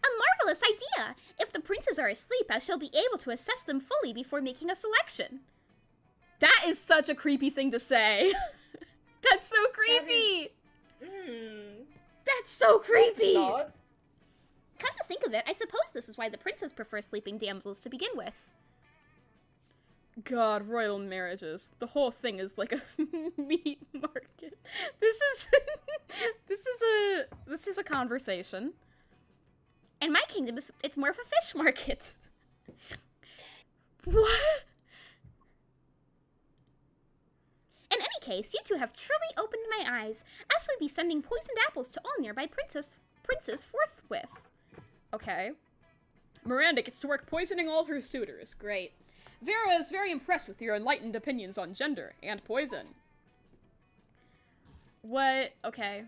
A marvelous idea! If the princes are asleep, I shall be able to assess them fully before making a selection. That is such a creepy thing to say. That's so creepy! That's so creepy! Not. Come to think of it, I suppose this is why the princes prefer sleeping damsels to begin with. God, royal marriages. The whole thing is like a meat market. This is a conversation. In my kingdom, it's more of a fish market. What? In any case, you two have truly opened my eyes. I shall be sending poisoned apples to all nearby princes forthwith. Okay. Miranda gets to work poisoning all her suitors. Great. Vera is very impressed with your enlightened opinions on gender and poison. What? Okay.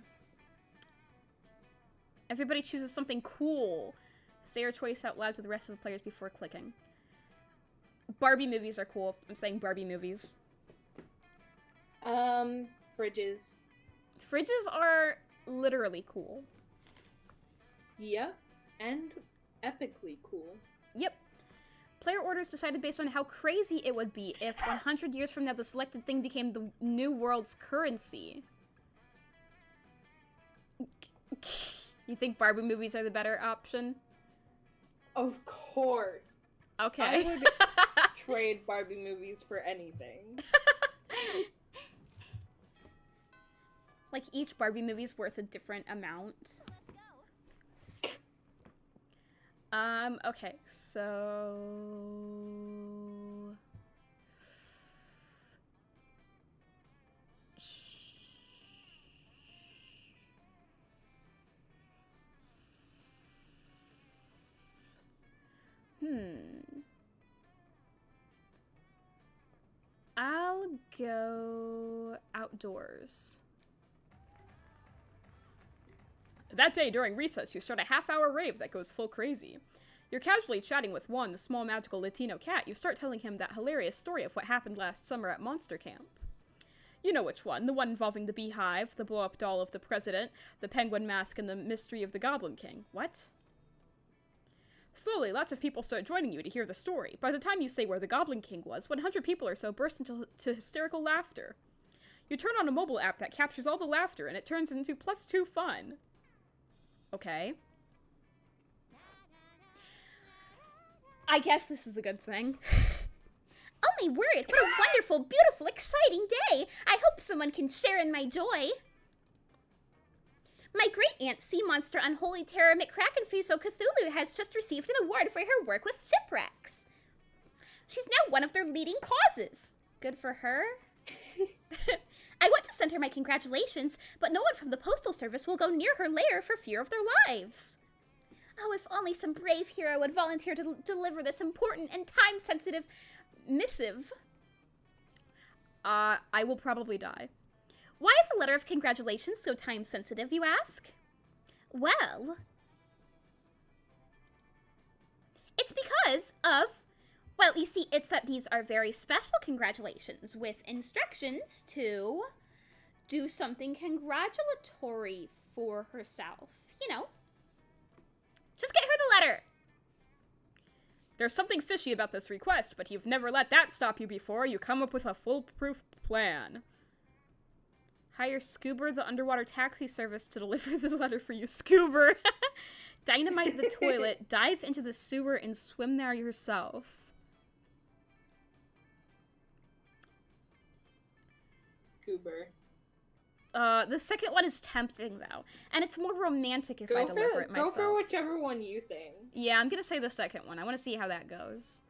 Everybody chooses something cool. Say your choice out loud to the rest of the players before clicking. Barbie movies are cool. I'm saying Barbie movies. Fridges. Fridges are literally cool. Yeah, and epically cool. Yep. Player orders decided based on how crazy it would be if 100 years from now the selected thing became the new world's currency. You think Barbie movies are the better option? Of course. Okay. I would trade Barbie movies for anything. Like, each Barbie movie's worth a different amount. Okay, so... I'll go outdoors. That day during recess, you start a half-hour rave that goes full crazy. You're casually chatting with Juan, the small magical Latino cat. You start telling him that hilarious story of what happened last summer at Monster Camp. You know which one, the one involving the beehive, the blow-up doll of the president, the penguin mask, and the mystery of the Goblin King. What? Slowly, lots of people start joining you to hear the story. By the time you say where the Goblin King was, 100 people or so burst into hysterical laughter. You turn on a mobile app that captures all the laughter, and it turns into +2 fun. Okay. I guess this is a good thing. Oh my word, what a wonderful, beautiful, exciting day! I hope someone can share in my joy. My great-aunt, sea monster Unholy Terror McCrackenface Cthulhu has just received an award for her work with shipwrecks. She's now one of their leading causes. Good for her. I want to send her my congratulations, but no one from the Postal Service will go near her lair for fear of their lives. Oh, if only some brave hero would volunteer to deliver this important and time-sensitive missive. I will probably die. Why is a letter of congratulations so time-sensitive, you ask? Well, it's because of, well, you see, it's that these are very special congratulations with instructions to do something congratulatory for herself. You know, just get her the letter. There's something fishy about this request, but you've never let that stop you before. You come up with a foolproof plan. Hire Scoober, the underwater taxi service, to deliver the letter for you, Scoober. Dynamite the toilet, dive into the sewer, and swim there yourself. Goober. The second one is tempting, though. And it's more romantic if I deliver it myself. Go for whichever one you think. Yeah, I'm gonna say the second one. I want to see how that goes.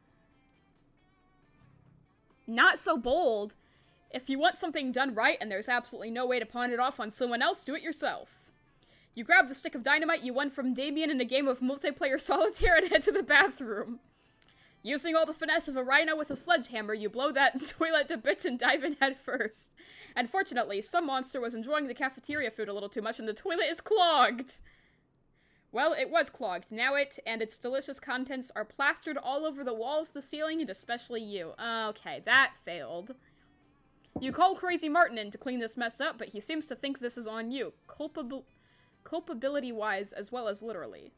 Not so bold. If you want something done right and there's absolutely no way to pawn it off on someone else, do it yourself. You grab the stick of dynamite you won from Damien in a game of multiplayer solitaire and head to the bathroom. Using all the finesse of a rhino with a sledgehammer, you blow that toilet to bits and dive in head first. And fortunately, some monster was enjoying the cafeteria food a little too much and the toilet is clogged. Well, it was clogged. Now it and its delicious contents are plastered all over the walls, the ceiling, and especially you. Okay, that failed. You call Crazy Martin in to clean this mess up, but he seems to think this is on you, culpability-wise as well as literally.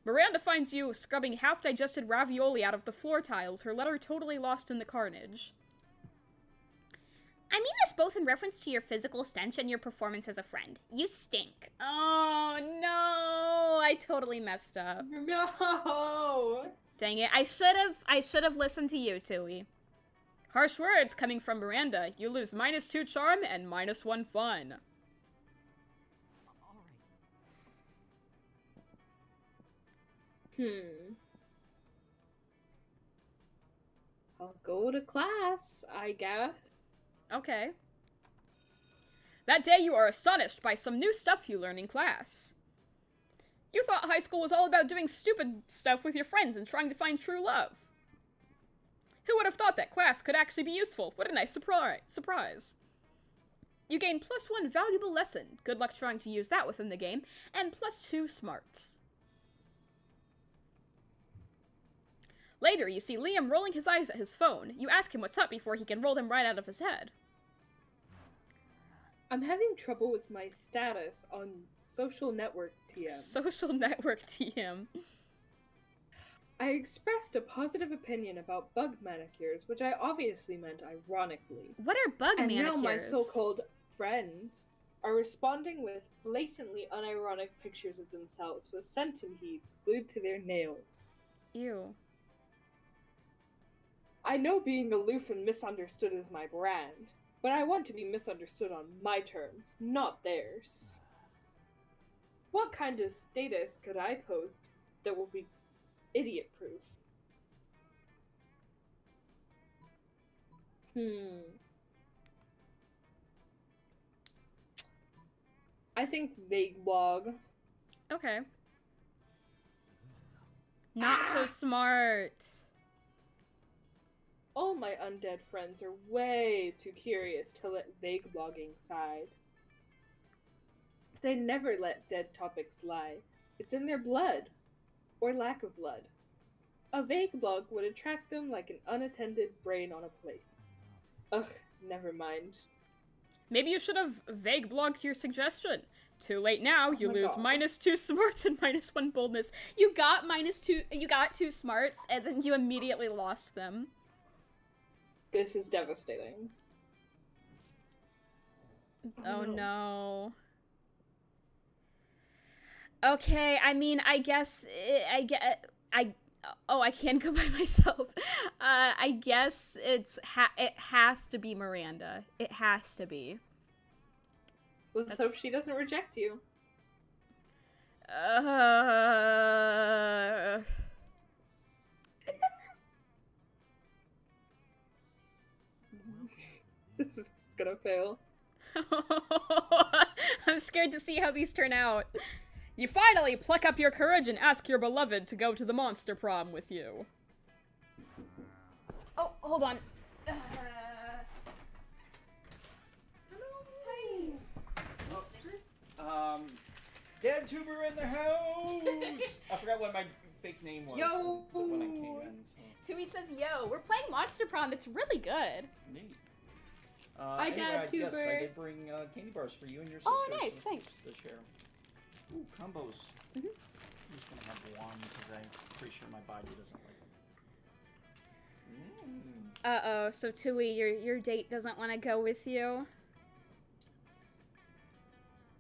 Miranda finds you scrubbing half-digested ravioli out of the floor tiles, her letter totally lost in the carnage. I mean this both in reference to your physical stench and your performance as a friend. You stink. Oh, no! I totally messed up. No! Dang it. I should have listened to you, Tui. Harsh words coming from Miranda. You lose -2 charm and -1 fun. I'll go to class, I guess. Okay. That day you are astonished by some new stuff you learn in class. You thought high school was all about doing stupid stuff with your friends and trying to find true love. Who would have thought that class could actually be useful? What a nice surprise. You gain +1 valuable lesson. Good luck trying to use that within the game. And +2 smarts. Later, you see Liam rolling his eyes at his phone. You ask him what's up before he can roll them right out of his head. I'm having trouble with my status on social network TM. Social network TM. I expressed a positive opinion about bug manicures, which I obviously meant ironically. What are bug And manicures? now my so-called friends are responding with blatantly unironic pictures of themselves with centipedes glued to their nails. Ew. I know being aloof and misunderstood is my brand, but I want to be misunderstood on my terms, not theirs. What kind of status could I post that will be idiot-proof? I think vague blog. Okay. Not so smart. All my undead friends are way too curious to let vague blogging slide. They never let dead topics lie. It's in their blood. Or lack of blood. A vague blog would attract them like an unattended brain on a plate. Ugh, never mind. Maybe you should have vague blogged your suggestion. Too late now, you my lose God. -2 smarts and -1 boldness. You got you got 2 smarts, and then you immediately lost them. This is devastating. Oh no. Okay, I mean, I guess I can't go by myself. I guess it has to be Miranda. It has to be. Let's hope she doesn't reject you. This is gonna fail. I'm scared to see how these turn out. You finally pluck up your courage and ask your beloved to go to the monster prom with you. Oh, hold on. Dead tuber in the house! I forgot what my fake name was Yo! when I came in. So. Tui says, yo, we're playing Monster Prom. It's really good. Neat. Hi, Anyway, Dad yes, Tuber. I did bring candy bars for you and your sister. Oh, nice, thanks. To share. Ooh, combos. I'm just gonna have one because I'm pretty sure my body doesn't like it. Uh-oh, so Tui, your date doesn't want to go with you?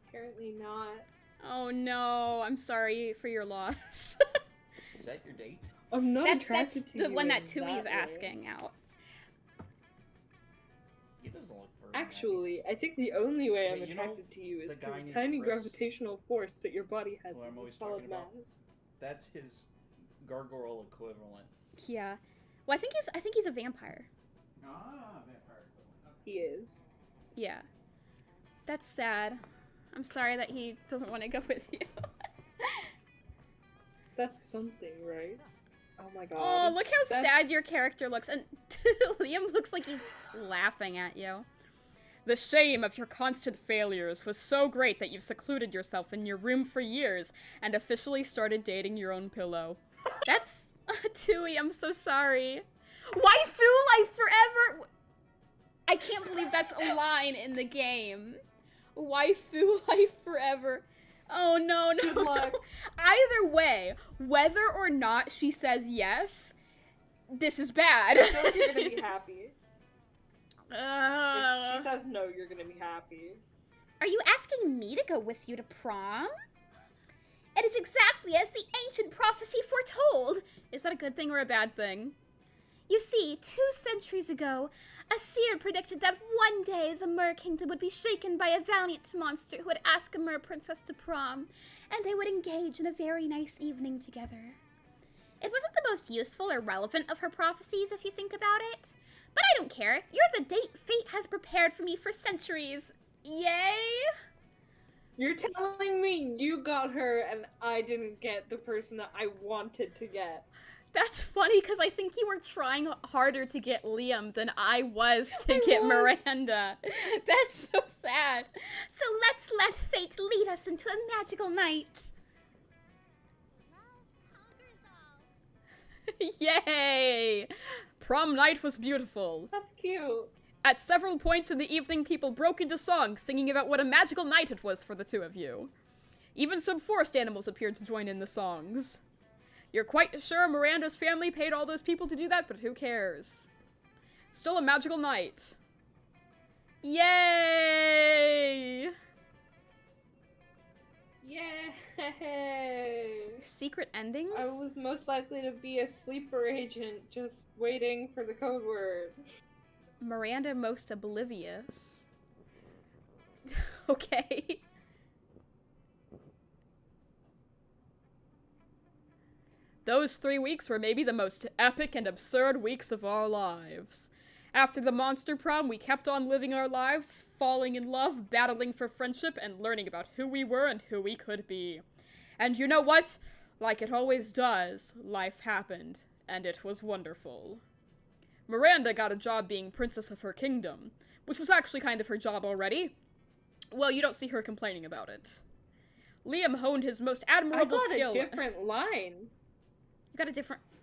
Apparently not. Oh no, I'm sorry for your loss. Is that your date? I'm not that's attracted to the you one in that Tui's way. asking out. It doesn't look very Actually, nice. I think the only way I'm Hey, you know, attracted to you is the through guy the named tiny Chris, gravitational force that your body has who I'm as a always solid talking about. mass. That's his gargoyle equivalent. Yeah. Well, I think he's a vampire. Ah, vampire equivalent. He is. Yeah. That's sad. I'm sorry that he doesn't want to go with you. That's something, right? Oh my god. Oh, look how That's- sad your character looks. And Liam looks like he's laughing at you. The shame of your constant failures was so great that you've secluded yourself in your room for years and officially started dating your own pillow. That's... Tui, I'm so sorry. Waifu life forever! I can't believe that's a line in the game. Waifu life forever. Oh no, no, Good no. luck. Either way, whether or not she says yes, this is bad. I feel like you're gonna be happy. If Uh, she says no, you're gonna be happy. Are you asking me to go with you to prom? It is exactly as the ancient prophecy foretold. is that a good thing or a bad thing? You see, 2 centuries ago, a seer predicted that one day the Mer Kingdom would be shaken by a valiant monster who would ask a Mer princess to prom, and they would engage in a very nice evening together. It wasn't the most useful or relevant of her prophecies, if you think about it. But I don't care. You're the date fate has prepared for me for centuries. Yay! You're telling me you got her and I didn't get the person that I wanted to get. That's funny because I think you were trying harder to get Liam than I was to get Miranda. That's so sad. So let's let fate lead us into a magical night. Love conquers all. Yay! Prom night was beautiful. That's cute. At several points in the evening, people broke into song, singing about what a magical night it was for the two of you. Even some forest animals appeared to join in the songs. You're quite sure Miranda's family paid all those people to do that, but who cares? Still a magical night. Yay! Yay! Secret endings? I was most likely to be a sleeper agent, just waiting for the code word. Miranda most oblivious. Okay. Those 3 weeks were maybe the most epic and absurd weeks of our lives. After the monster prom, we kept on living our lives, falling in love, battling for friendship, and learning about who we were and who we could be. And you know what? Like it always does, life happened, and it was wonderful. Miranda got a job being princess of her kingdom, which was actually kind of her job already. Well, you don't see her complaining about it. Liam honed his most admirable skill. I got a different line. You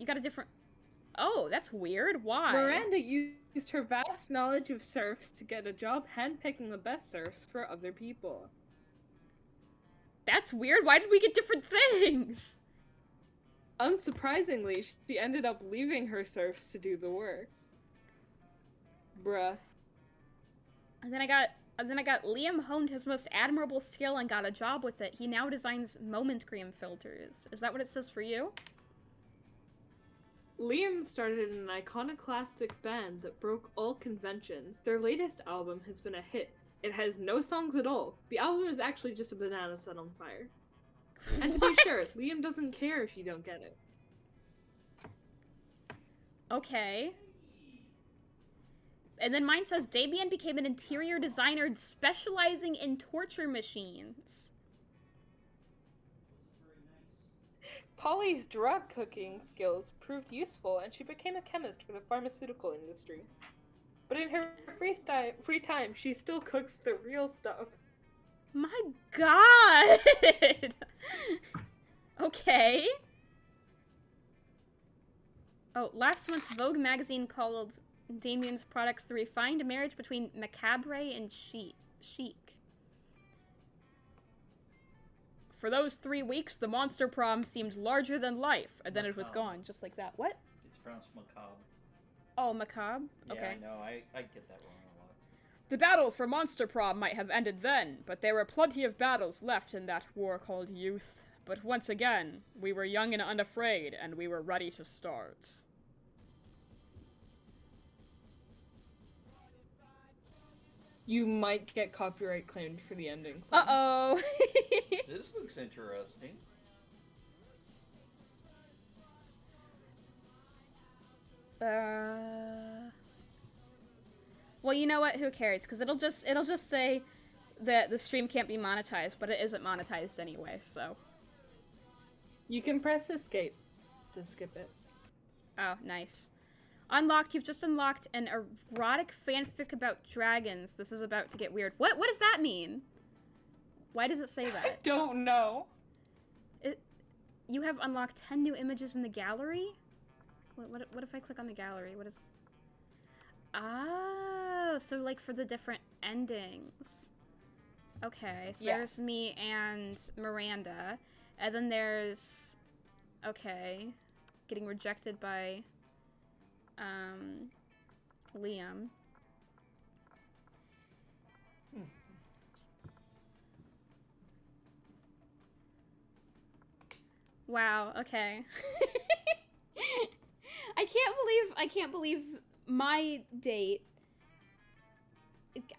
got a different... Oh, that's weird. Why? Miranda used her vast knowledge of serfs to get a job handpicking the best serfs for other people. That's weird. Why did we get different things? Unsurprisingly, she ended up leaving her serfs to do the work. Bruh. And then I got Liam honed his most admirable skill and got a job with it. He now designs moment cream filters. Is that what it says for you? Liam started an iconoclastic band that broke all conventions. Their latest album has been a hit. It has no songs at all. The album is actually just a banana set on fire. And to be sure, Liam doesn't care if you don't get it. Okay. And then mine says Damien became an interior designer specializing in torture machines. Polly's drug cooking skills proved useful, and she became a chemist for the pharmaceutical industry. But in her free time, she still cooks the real stuff. My god! Okay. Oh, last month Vogue magazine called Damien's products the refined marriage between macabre and chic. For those 3 weeks, the monster prom seemed larger than life, and then it was gone, just like that. What? It's pronounced macabre. Oh, macabre? Okay. Yeah, I know. I get that wrong a lot. The battle for monster prom might have ended then, but there were plenty of battles left in that war called youth. But once again, we were young and unafraid, and we were ready to start. You might get copyright claimed for the ending. Uh-oh. This looks interesting. Well, you know what? Who cares? Because it'll just say that the stream can't be monetized, but it isn't monetized anyway, so. You can press escape to skip it. Oh, nice. Unlocked. You've just unlocked an erotic fanfic about dragons. This is about to get weird. What does that mean? Why does it say I that? don't know. You have unlocked 10 new images in the gallery? What if I click on the gallery? What is... Oh, so like for the different endings. Okay, so Yeah. there's me and Miranda. And then there's... Okay. Getting rejected by... Liam. Wow, okay. I can't believe my date.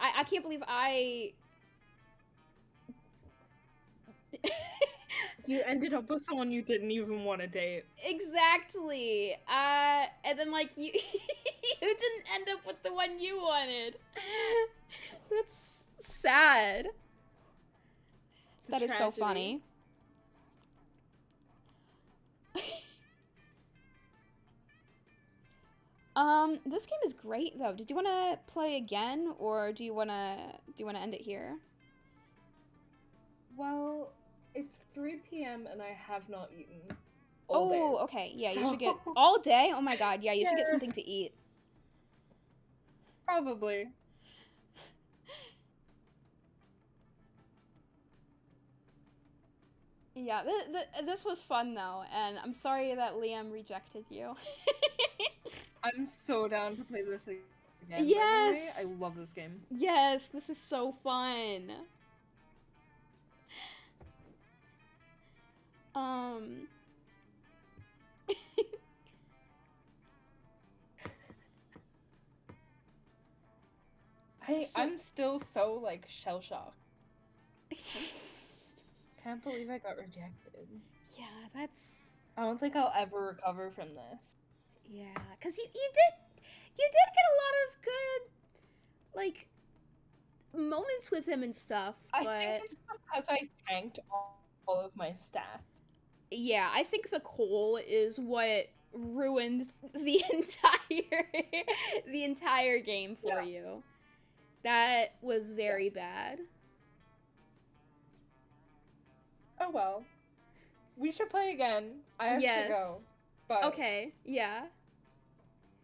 I can't believe I You ended up with someone you didn't even want to date. exactly. And then like you you didn't end up with the one you wanted. That's sad. It's a That is so tragedy. funny. This game is great though. Did you want to play again, or do you want to end it here? Well, it's 3 p.m. and I have not eaten all day. Oh, okay. Yeah, you should get So- all day. Oh my god. Yeah, you should get Yeah. something to eat. Probably. Yeah, this was fun though, and I'm sorry that Liam rejected you. I'm so down to play this again. Yes! By the way. I love this game. Yes, this is so fun. I'm still so like shell shocked. Can't believe I got rejected. Yeah, that's I don't think I'll ever recover from this. yeah, cause you did get a lot of good like moments with him and stuff. But I think it's because I tanked all of my stats. yeah, I think the coal is what ruined the entire game for you. That was very bad. Oh well. We should play again. I have to go. But Okay, yeah.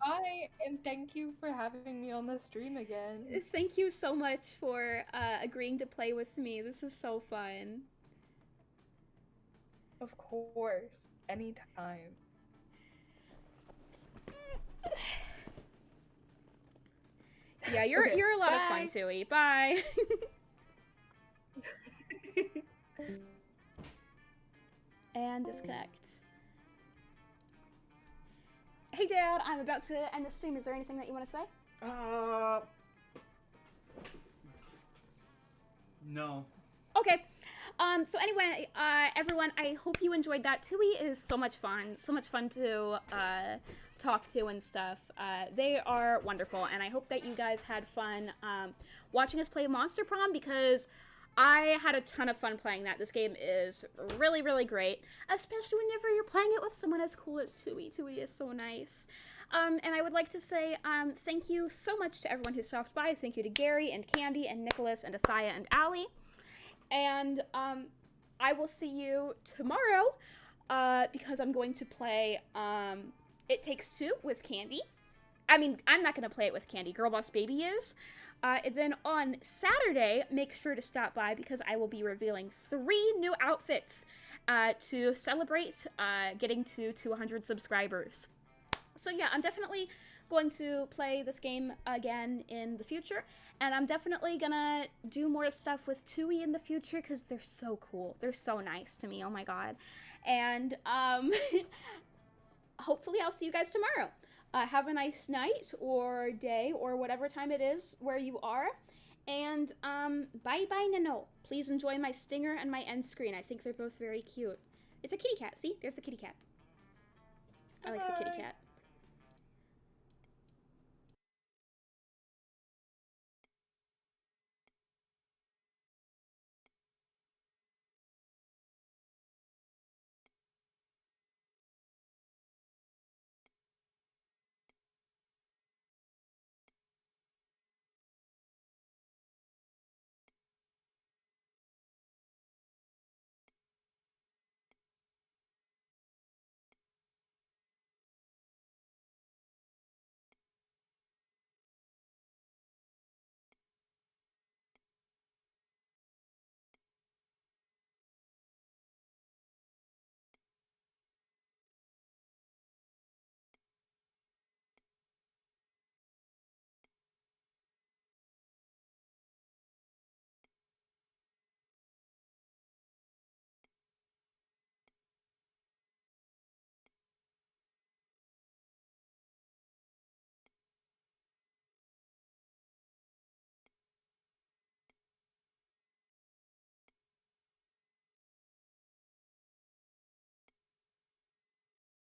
bye, and thank you for having me on the stream again. Thank you so much for agreeing to play with me. This is so fun. Of course. Anytime. Yeah, you're Okay, you're a lot of bye. fun, Tui. Bye. And disconnect. Hey, Dad, I'm about to end the stream. Is there anything that you want to say? No. Okay. So anyway, everyone, I hope you enjoyed that. Tui is so much fun to talk to and stuff. They are wonderful, and I hope that you guys had fun watching us play Monster Prom, because I had a ton of fun playing that. This game is really, really great, especially whenever you're playing it with someone as cool as Tui. Tui is so nice. And I would like to say thank you so much to everyone who stopped by. Thank you to Gary and Candy and Nicholas and Athaya and Allie. And I will see you tomorrow because I'm going to play It Takes Two with Candy. I mean, I'm not going to play it with Candy. Girl Boss Baby is. And then on Saturday, make sure to stop by because I will be revealing 3 new outfits to celebrate getting to 200 subscribers. So yeah, I'm definitely going to play this game again in the future, and I'm definitely gonna do more stuff with Tui in the future because they're so cool. They're so nice to me, oh my god. And hopefully I'll see you guys tomorrow. Have a nice night or day or whatever time it is where you are. And bye bye Nano. Please enjoy my stinger and my end screen. I think they're both very cute. It's a kitty cat. See? There's the kitty cat. I like the kitty cat.